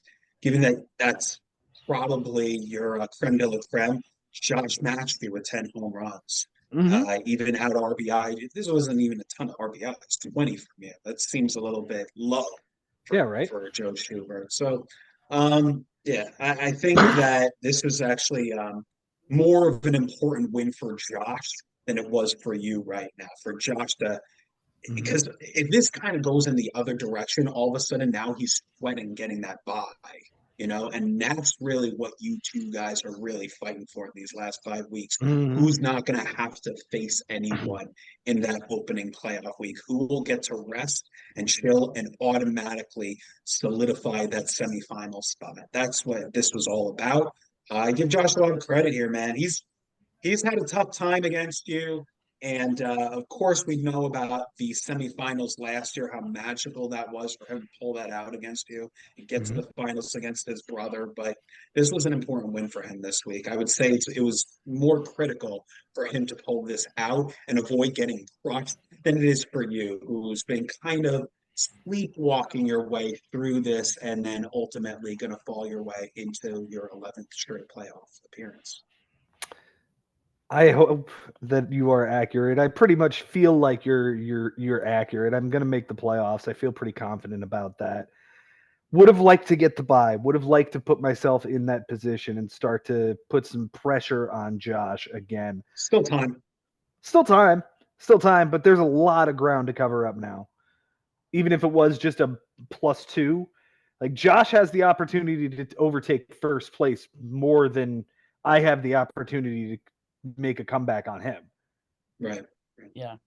given that that's probably your creme de la creme, Josh matched you with 10 home runs. Even out RBI. This wasn't even a ton of RBIs, 20 from you. That seems a little bit low for Joe Schubert. So, I think that this was actually more of an important win for Josh than it was for you right now. For Josh to, because if this kind of goes in the other direction, all of a sudden now he's sweating getting that bye. And that's really what you two guys are really fighting for in these last 5 weeks. Who's not going to have to face anyone in that opening playoff week? Who will get to rest and chill and automatically solidify that semifinal spot? That's what this was all about. I give Josh a lot of credit here, man. He's had a tough time against you. And of course, we know about the semifinals last year, how magical that was for him to pull that out against you and get to the finals against his brother. But this was an important win for him this week. I would say it was more critical for him to pull this out and avoid getting crushed than it is for you, who's been kind of sleepwalking your way through this and then ultimately going to fall your way into your 11th straight playoff appearance. I hope that you are accurate. I pretty much feel like you're accurate. I'm going to make the playoffs. I feel pretty confident about that. Would have liked to get the bye. Would have liked to put myself in that position and start to put some pressure on Josh again. Still time. But there's a lot of ground to cover up now. Even if it was just a +2, like Josh has the opportunity to overtake first place more than I have the opportunity to make a comeback on him. Right. Yeah.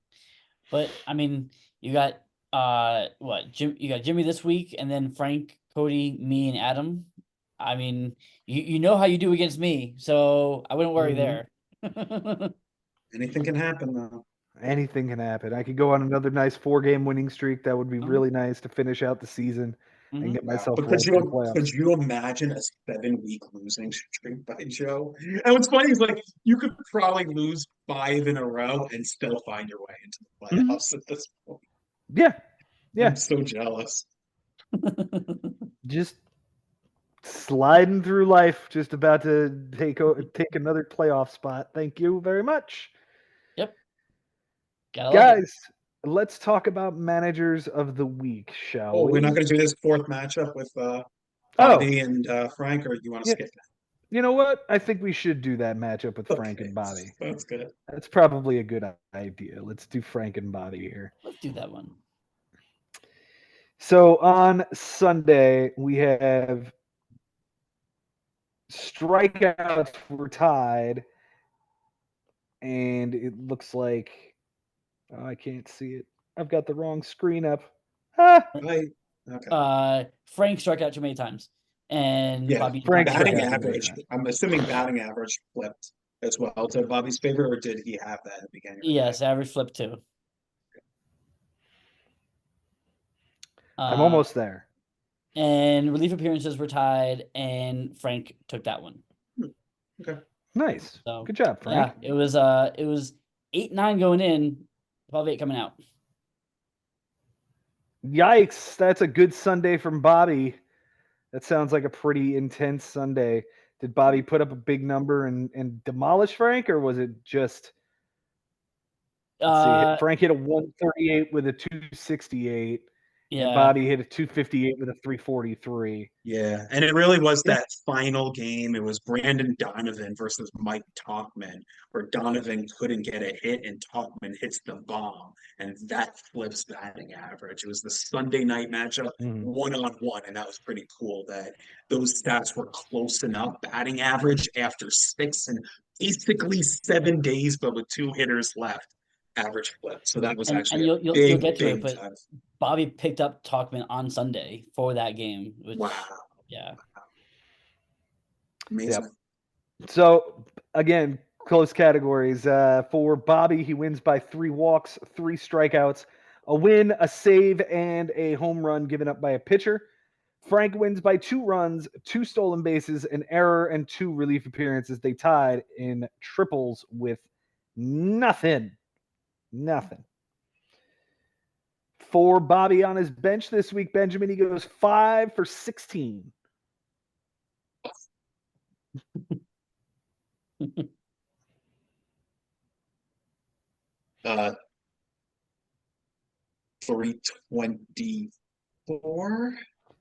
But I mean, you got you got Jimmy this week, and then Frank, Cody, me, and Adam. I mean, you know how you do against me, so I wouldn't worry there. Anything can happen though. Anything can happen. I could go on another nice 4-game winning streak. That would be really nice to finish out the season and get myself. But could you imagine a 7-week losing streak by Joe? And what's funny is like you could probably lose 5 in a row and still find your way into the playoffs at this point. Yeah. I'm so jealous. Just sliding through life, just about to take another playoff spot. Thank you very much. Yep. Gotta love it. Guys, let's talk about managers of the week, shall Oh, we? we're not going to do this fourth matchup with Oh, Bobby and Frank, or you want to Yeah. skip you know what? I think we should do that matchup with that? Frank and Bobby. Sounds good. That's probably a good idea. Let's do Frank and Bobby here. Let's do that one. So on Sunday, we have strikeouts were tied, and it looks like I can't see it. I've got the wrong screen up. Ah, Right. Okay. Frank struck out too many times, and Yeah, Bobby Frank struck batting struck out too many average. times. I'm assuming batting average flipped as well to Bobby's favor, or did he have that at the beginning of the Yes, average flip too. I'm almost there. And relief appearances were tied, and Frank took that one. day? Okay. Nice. So Good job, Frank. yeah, it was 8-9 going in, 12-8 coming out. Yikes. That's a good Sunday from Bobby. That sounds like a pretty intense Sunday. Did Bobby put up a big number and demolish Frank, or was it just let's see, Frank hit a 138 with a 268, and Yeah, Bobby hit a 258 with a 343. Yeah, and it really was that final game. It was Brandon Donovan versus Mike Talkman, where Donovan couldn't get a hit and Talkman hits the bomb, and that flips batting average. It was the Sunday night matchup, Mhm. 1-on-1, and that was pretty cool that those stats were close enough. Batting average after 6 and basically 7 days, but with 2 hitters left, average flip. So that was and actually you'll a get to it, big but time. Bobby picked up Talkman on Sunday for that game. Which, Wow, yeah, amazing. Yep. So again, close categories. For Bobby, he wins by 3 walks, 3 strikeouts, a win, a save, and a home run given up by a pitcher. Frank wins by 2 runs, 2 stolen bases, an error, and 2 relief appearances. They tied in triples with nothing. Nothing. For Bobby on his bench this week, Benjamin, he goes 5 for 16. uh 324.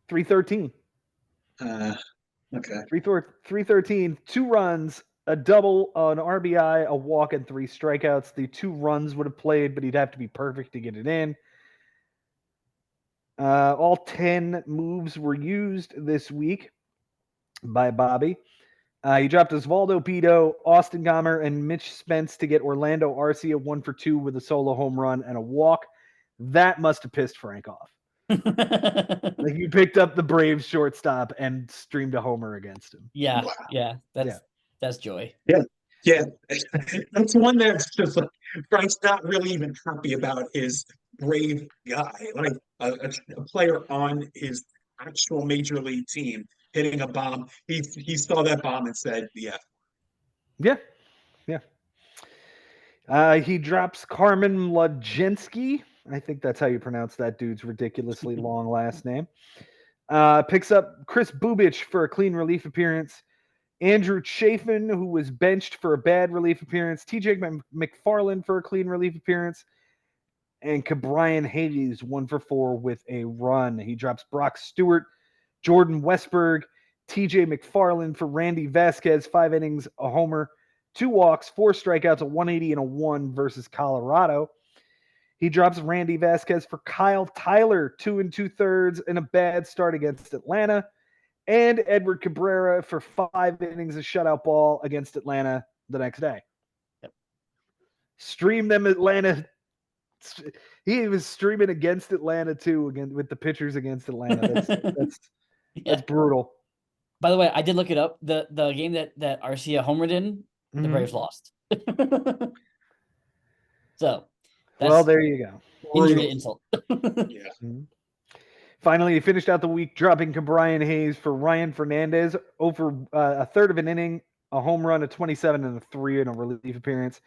313. Okay. 313, 2 runs, a double, an RBI, a walk, and 3 strikeouts. The 2 runs would have played, but he'd have to be perfect to get it in. All 10 moves were used this week by Bobby. He dropped Osvaldo Bido, Austin Gomber, and Mitch Spence to get Orlando Arcia 1 for 2 with a solo home run and a walk. That must have pissed Frank off. Like you picked up the Braves shortstop and streamed a homer against him. yeah, Wow. yeah. That's joy. Yeah, that's one that's just like Frank's not really even happy about his brave guy, like a player on his actual major league team hitting a bomb. He saw that bomb and said, "Yeah, Yeah. He drops Carmen Mlodzinski. I think that's how you pronounce that dude's ridiculously long last name. Picks up Chris Bubich for a clean relief appearance. Andrew Chafin, who was benched for a bad relief appearance. TJ McFarland for a clean relief appearance. And Cabrian Hayes, 1 for 4 with a run. He drops Brock Stewart, Jordan Westberg, TJ McFarland for Randy Vasquez, 5 innings, a homer, 2 walks, 4 strikeouts, a 180 and a 1 versus Colorado. He drops Randy Vasquez for Kyle Tyler, 2 2/3, and a bad start against Atlanta. And Edward Cabrera for 5 innings, a shutout ball against Atlanta the next day. Yep. Stream them, Atlanta. He was streaming against Atlanta too, again with the pitchers against Atlanta. That's brutal. By the way, I did look it up. The game that Arcia homered in, the Braves lost. So well, there you go. Injury to insult. yeah." Finally, he finished out the week dropping Cabrian Hayes for Ryan Fernandez over a third of an inning, a home run, a 27 and a 3 in a relief appearance.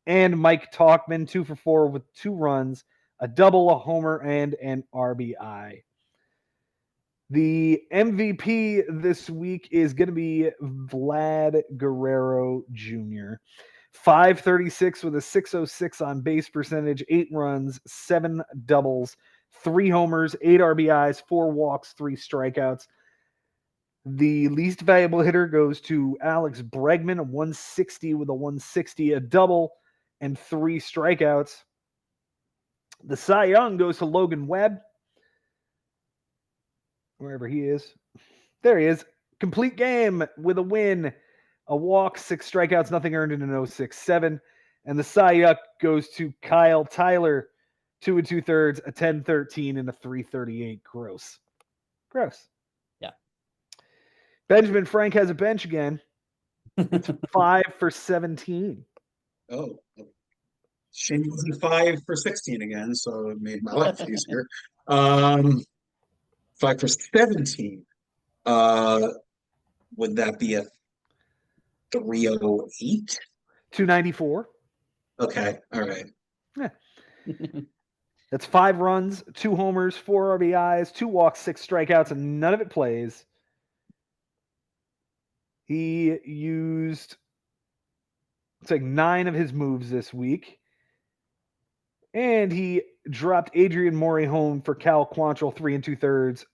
And Mike Talkman, 2 for 4 with 2 runs, a double, a homer, and an RBI. The MVP this week is going to be Vlad Guerrero Jr. 536 with a 606 on base percentage, 8 runs, 7 doubles, 3 homers, 8 RBIs, 4 walks, 3 strikeouts. The least valuable hitter goes to Alex Bregman, a 160 with a 160, a double, and 3 strikeouts. The Cy Young goes to Logan Webb, wherever he is. There he is. Complete game with a win, a walk, 6 strikeouts, nothing earned in an 0.67. And the Cy Young goes to Kyle Tyler, 2 2/3, a 10-13, and a 338 gross. Gross. Yeah. Benjamin Frank has a bench again. It's 5 for 17. Oh, Shane wasn't 5 for 16 again, so it made my life easier. 5 for 17. Would that be a 308? 294. Okay, all right. Yeah. That's 5 runs, 2 homers, 4 RBIs, 2 walks, 6 strikeouts, and none of it plays. He used, it's like 9 of his moves this week. And he dropped Adrian Morey home for Cal Quantrill, 3 2/3,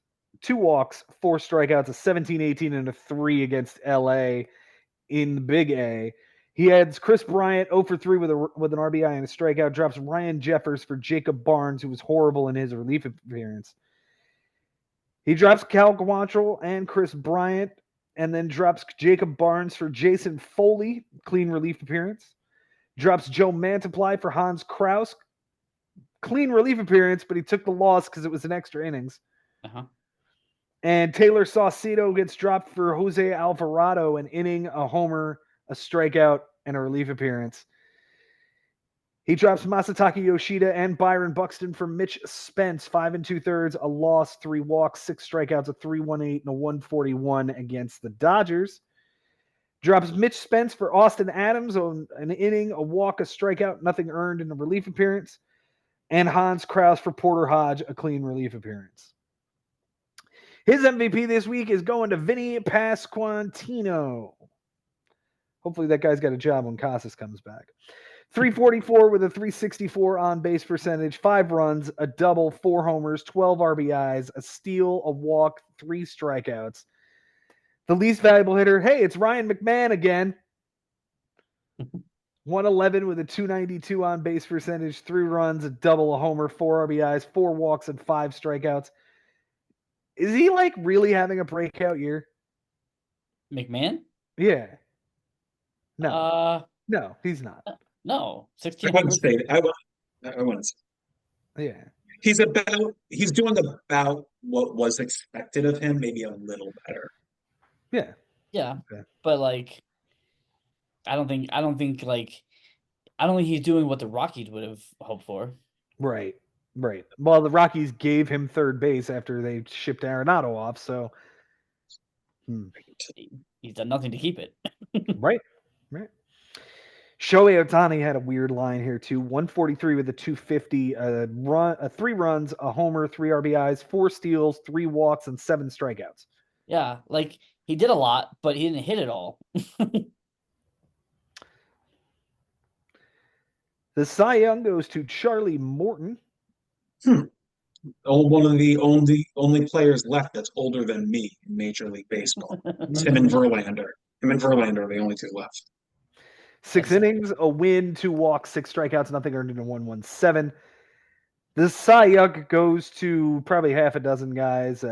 2 walks, 4 strikeouts, a 17-18, and a 3 against LA in the Big A. He adds Chris Bryant 0 for 3 with an RBI and a strikeout. Drops Ryan Jeffers for Jacob Barnes, who was horrible in his relief appearance. He drops Cal Quantrill and Chris Bryant, and then drops Jacob Barnes for Jason Foley, clean relief appearance. Drops Joe Mantiply for Hans Kraus, clean relief appearance, but he took the loss because it was an extra innings. Uh-huh. And Taylor Saucedo gets dropped for Jose Alvarado, an inning, a homer, a strikeout, and a relief appearance. He drops Masataka Yoshida and Byron Buxton for Mitch Spence, 5 2/3, a loss, 3 walks, 6 strikeouts, a 318, and a 141 against the Dodgers. Drops Mitch Spence for Austin Adams on an inning, a walk, a strikeout, nothing earned in a relief appearance. And Hans Kraus for Porter Hodge, a clean relief appearance. His MVP this week is going to Vinny Pasquantino. Hopefully that guy's got a job when Kostas comes back. 344 with a 364 on base percentage, 5 runs, a double, 4 homers, 12 RBIs, a steal, a walk, 3 strikeouts. The least valuable hitter, hey, it's Ryan McMahon again. 111 with a 292 on base percentage, 3 runs, a double, a homer, 4 RBIs, 4 walks, and 5 strikeouts. Is he like really having a breakout year? McMahon? Yeah. No. No, he's not. No. 16 I wouldn't homers. say I wouldn't say. Yeah. He's doing about what was expected of him, maybe a little better. Yeah. Yeah. Okay. But like I don't think he's doing what the Rockies would have hoped for. Right. Well, the Rockies gave him third base after they shipped Arenado off, so He's done nothing to keep it. Right. Shohei Ohtani had a weird line here too. 143 with a 250, 3 runs, a homer, 3 RBIs, 4 steals, 3 walks, and 7 strikeouts. Yeah, like he did a lot, but he didn't hit it all. The Cy Young goes to Charlie Morton. One of the only players left that's older than me in Major League Baseball. It's him and Verlander. Him and Verlander are the only 2 left. 6 innings, a win, 2 walks, 6 strikeouts, nothing earned in a 117. The Cy Young goes to probably half a dozen guys.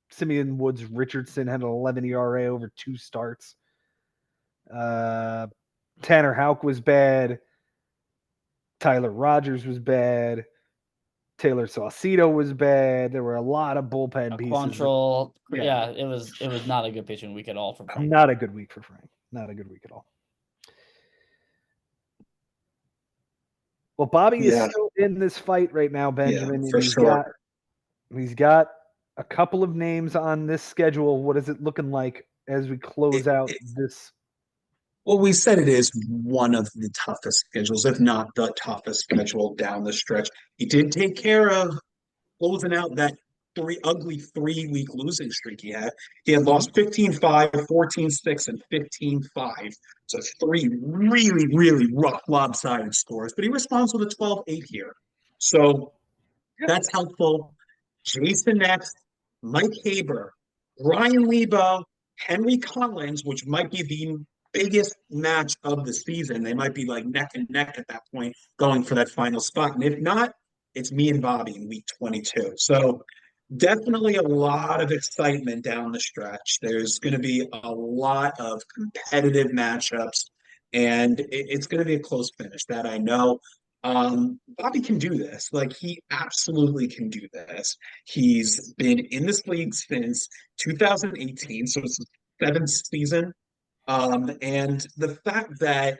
Simeon Woods Richardson had an 11 ERA over 2 starts. Tanner Houck was bad. Tyler Rogers was bad. Taylor Saucedo was bad. There were a lot of bullpen pieces. Quantrill, yeah, it was not a good pitching week at all for Frank. Not a good week for Frank. Not a good week at all. Well, Bobby is still in this fight right now, Benjamin. Yeah, for sure. He's got a couple of names on this schedule. What is it looking like as we close out this? Well, we said it is one of the toughest schedules, if not the toughest schedule down the stretch. He did take care of closing out that ugly 3-week losing streak he had. He had lost 15-5, 14-6, and 15-5. So three really, really rough lopsided scores. But he responds with a 12-8 here. So that's helpful. Jason next, Mike Haber, Ryan Lebo, Henry Collins, which might be the biggest match of the season. They might be like neck and neck at that point, going for that final spot. And if not, it's me and Bobby in week 22. So definitely a lot of excitement down the stretch. There's going to be a lot of competitive matchups, and it's going to be a close finish. That I know. Bobby can do this. Like he absolutely can do this. He's been in this league since 2018, so it's the seventh season. And the fact that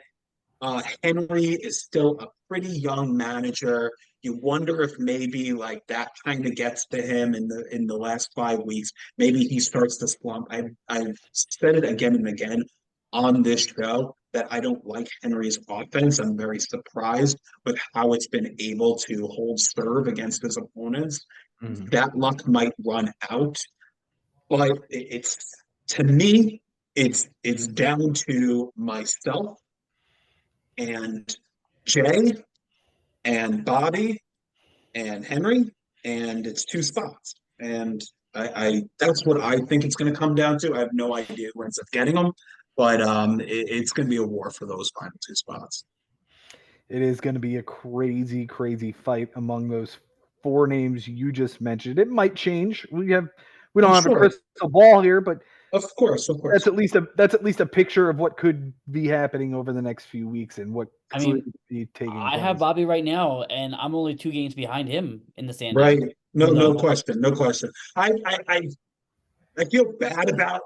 Henry is still a pretty young manager. You wonder if maybe like that kind of gets to him in the last 5 weeks. Maybe he starts to slump. I've said it again and again on this show that I don't like Henry's offense. I'm very surprised with how it's been able to hold serve against his opponents. Mhm. That luck might run out, but it's to me, it's down to myself and Jay and Bobby and Henry, and it's two spots. And I that's what I think it's going to come down to. I have no idea who ends up getting them, but it's going to be a war for those final two spots. It is going to be a crazy, crazy fight among those four names you just mentioned. It might change. We don't have a Sure, crystal ball here, but of course, of course. that's at least a picture of what could be happening over the next few weeks and what I could mean, be taking I place. have Bobby right now, and I'm only 2 games behind him in the standings. Right? No, no So question, no question. I feel bad about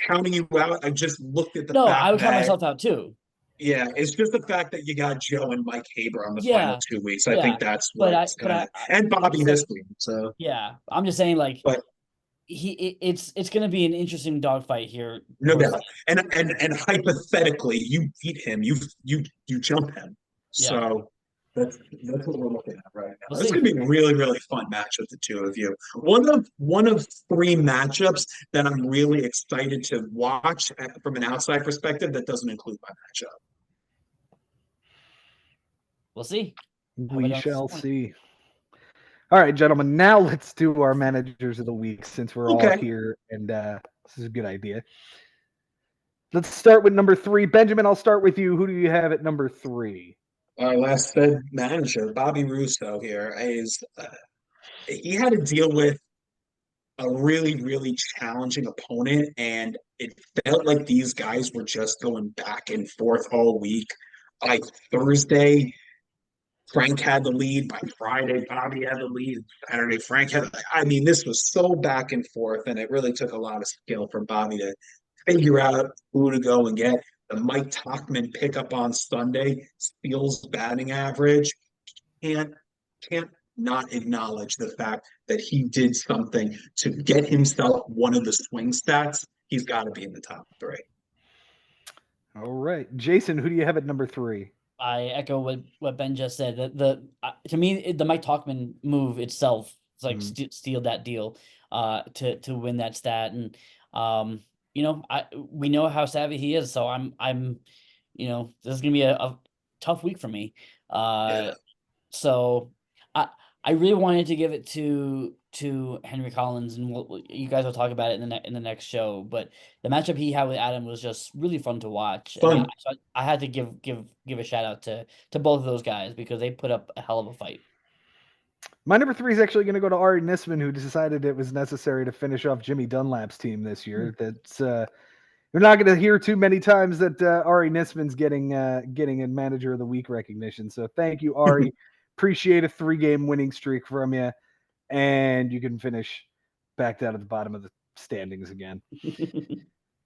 counting you out. I just looked at the no, I fact would count that myself out too. yeah, it's just the fact that you got Joe and Mike Haber on the final Yeah, 2 weeks. I yeah. think that's But what's gonna and I'm Bobby just this saying, week. So, yeah, I'm just saying, like but it's going to be an interesting dogfight here no towards doubt. And hypothetically, you beat him, you jump him. yeah. So that's what we're looking at right now. We'll It's see. gonna be a really, really fun match with the two of you. One of three matchups that I'm really excited to watch from an outside perspective that doesn't include my matchup. We'll see. We shall see. All right, gentlemen. Now let's do our managers of the week since we're all Okay. here, and this is a good idea. Let's start with number 3. Benjamin, I'll start with you. Who do you have at number 3? Our last Fed manager, Bobby Russo here, he had to deal with a really, really challenging opponent, and it felt like these guys were just going back and forth all week. By Thursday, Frank had the lead. By Friday, Bobby had the lead. Saturday, Frank had. I mean, this was so back and forth, and it really took a lot of skill for Bobby to figure out who to go and get. The Mike Tachman pickup on Sunday steals batting average. Can't can't not acknowledge the fact that he did something to get himself one of the swing stats. He's got to be in the top 3. All right, Jason, who do you have at number 3? I echo what Ben just said. To me, the Mike Talkman move itself is like steal that deal, to win that stat, and we know how savvy he is. So I'm this is gonna be a tough week for me. Yeah. So I really wanted to give it to Henry Collins, and you guys will talk about it in the next show. But the matchup he had with Adam was just really fun to watch, Fun. and I had to give a shout out to both of those guys because they put up a hell of a fight. My number 3 is actually going to go to Ari Nisman, who decided it was necessary to finish off Jimmy Dunlap's team this year. That's you're not going to hear too many times that Ari Nisman's getting a manager of the week recognition. So thank you, Ari. Appreciate a 3-game winning streak from you, and you can finish back down at the bottom of the standings again.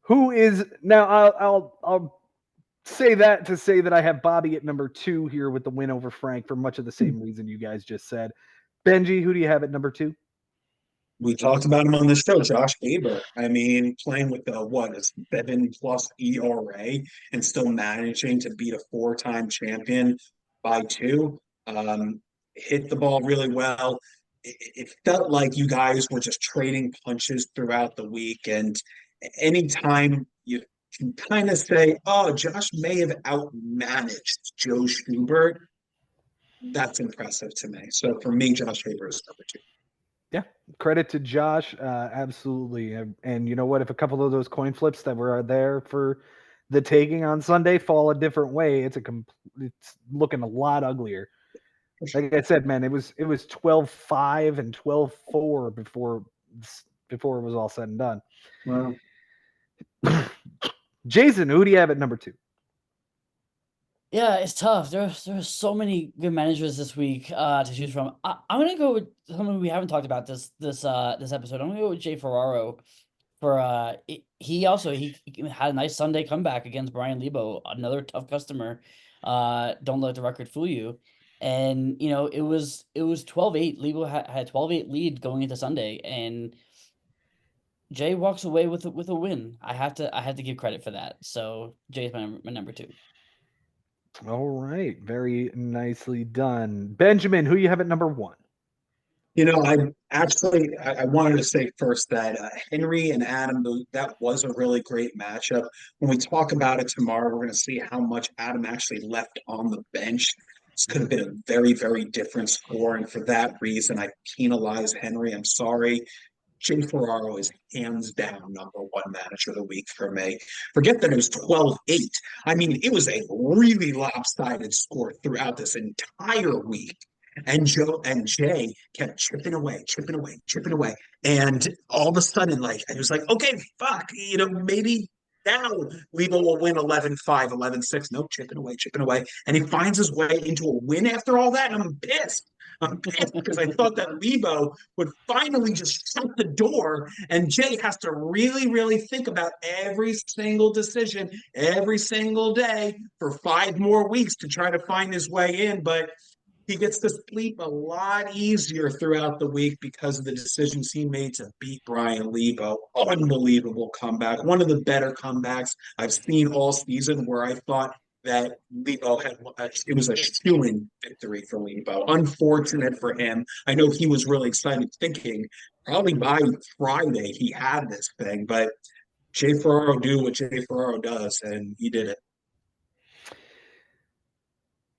Who is now? I'll say that to say that I have Bobby at number 2 here with the win over Frank for much of the same reason you guys just said. Benji, who do you have at number 2? We talked about him on the show, Josh Haber. I mean, playing with a 7+ ERA and still managing to beat a 4-time champion by 2. Hit the ball really well. it felt like you guys were just trading punches throughout the week. And anytime you can kind of say, oh, Josh may have outmanaged Joe Schubert, that's impressive to me. So for me, Josh Haber is number two. Yeah, credit to Josh, absolutely. And you know what? If a couple of those coin flips that were there for the taking on Sunday fall a different way, it's looking a lot uglier. Like I said, man, it was 12-5 and 12-4 before it was all said and done. Well, Jason, who do you have at number two? Yeah, it's tough. There's so many good managers this week to choose from. I'm gonna go with someone we haven't talked about this episode. I'm gonna go with Jay Ferraro for he had a nice Sunday comeback against Brian Lebo, another tough customer. Don't let the record fool you. And you know, it was 12-8. Lebo had a 12-8 lead going into Sunday, and Jay walks away with a win. I have to give credit for that. So Jay's my number two. All right, very nicely done. Benjamin, who you have at number one? I wanted to say first that Henry and Adam, that was a really great matchup. When we talk about it tomorrow, we're going to see how much Adam actually left on the bench. This could have been a very, very different score. And for that reason, I penalize Henry. I'm sorry. Jay Ferraro is hands down number one manager of the week for me. Forget that it was 12-8. I mean, it was a really lopsided score throughout this entire week. And Jay kept chipping away, chipping away, chipping away. And all of a sudden, like, I was like, okay, fuck, maybe now Lebo will win 11-5, 11-6. Nope, chipping away, chipping away. And he finds his way into a win after all that. And I'm pissed. I'm pissed because I thought that Lebo would finally just shut the door, and Jay has to really, really think about every single decision every single day for 5 more weeks to try to find his way in. But he gets to sleep a lot easier throughout the week because of the decisions he made to beat Brian Lebo. Unbelievable comeback. One of the better comebacks I've seen all season, where I thought that Lebo it was a shoo-in victory for Lebo. Unfortunate for him. I know he was really excited, thinking probably by Friday he had this thing, but Jay Ferraro do what Jay Ferraro does, and he did it.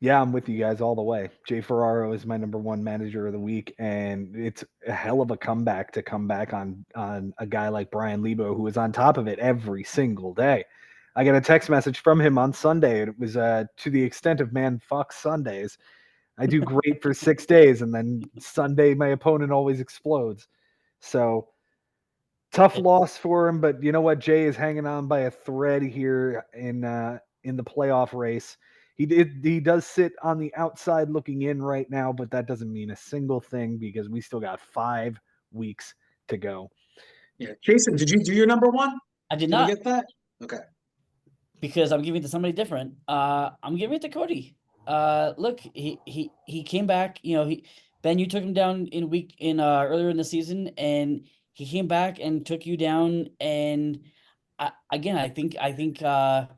Yeah, I'm with you guys all the way. Jay Ferraro is my number one manager of the week, and it's a hell of a comeback to come back on a guy like Brian Lebo, who is on top of it every single day. I got a text message from him on Sunday. It was to the extent of, man, fuck Sundays. I do great for 6 days, and then Sunday my opponent always explodes. So tough loss for him, but you know what? Jay is hanging on by a thread here in the playoff race. He does sit on the outside looking in right now, but that doesn't mean a single thing because we still got 5 weeks to go. Yeah, Jason, did you do your number one? I did not get that. Okay, because I'm giving it to somebody different. I'm giving it to Cody. Look, he came back. You know, Ben, you took him down earlier in the season, and he came back and took you down. And I think that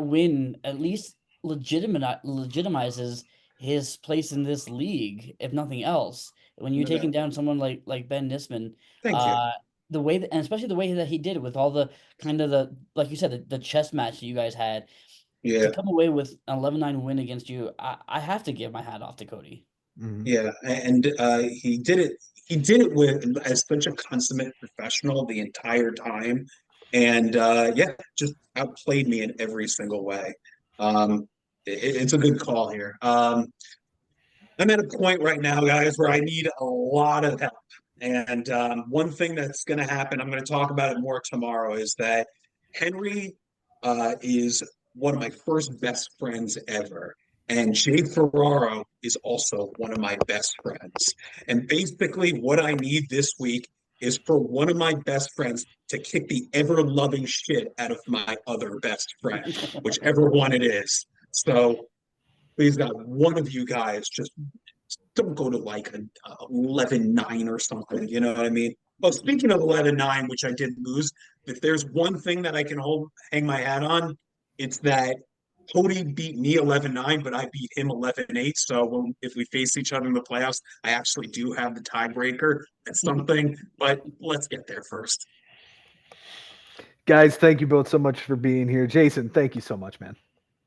win at least legitimizes his place in this league, if nothing else. When you're taking down someone like Ben Nisman, thank you. the way that, and especially the way that he did it with all the kind of like you said, the chess match that you guys had, Yeah, to come away with an 11-9 win against you, I have to give my hat off to Cody. Mm-hmm. yeah, and he did it. He did it with as such a consummate professional the entire time, and yeah, just outplayed me in every single way. It's a good call here. I'm at a point right now, guys, where I need a lot of help. And one thing that's going to happen, I'm going to talk about it more tomorrow, is that Henry is one of my first best friends ever. And Jay Ferraro is also one of my best friends. And basically, what I need this week is for one of my best friends to kick the ever loving shit out of my other best friend, whichever one it is. So please, God, one of you guys just don't go to like an 11-9 or something. You know what I mean? Oh, speaking of 11-9, which I did lose, if there's one thing that I can hang my hat on, it's that Cody beat me 11-9, but I beat him 11-8. So if we face each other in the playoffs, I actually do have the tiebreaker. That's something, but let's get there first. Guys, thank you both so much for being here. Jason, thank you so much, man.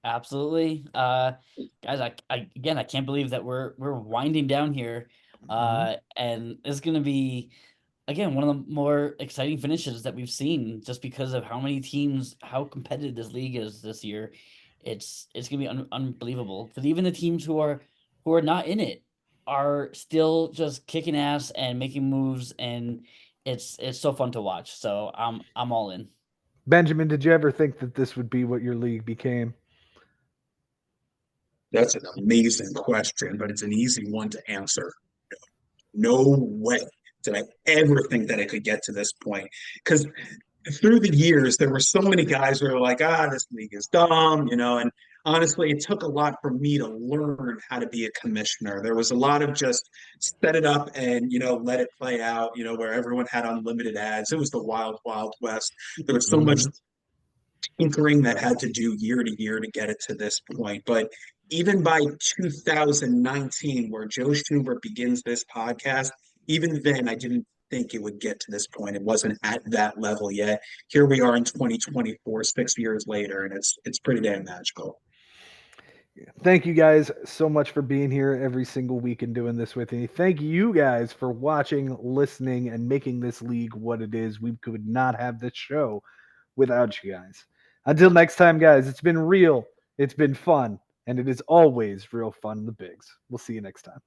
Absolutely. Guys, I can't believe that we're winding down here. And it's gonna be, again, one of the more exciting finishes that we've seen, just because of how many teams, how competitive this league is this year. It's gonna be unbelievable. Because even the teams who are not in it are still just kicking ass and making moves, and it's so fun to watch. So I'm all in. Benjamin, did you ever think that this would be what your league became? That's an amazing question, but it's an easy one to answer. No way did I ever think that I could get to this point. Because through the years, there were so many guys who were like, this league is dumb, and honestly, it took a lot for me to learn how to be a commissioner. There was a lot of just set it up and, let it play out, where everyone had unlimited ads. It was the wild, wild west. There was so much tinkering that had to do year to year to get it to this point. But even by 2019, where Joe Schubert begins this podcast, even then I didn't think it would get to this point. It wasn't at that level yet. Here we are in 2024, 6 years later, and it's pretty damn magical. Thank you guys so much for being here every single week and doing this with me. Thank you guys for watching, listening, and making this league what it is. We could not have this show without you guys. Until next time, guys, it's been real, it's been fun, and it is always real fun in the bigs. We'll see you next time.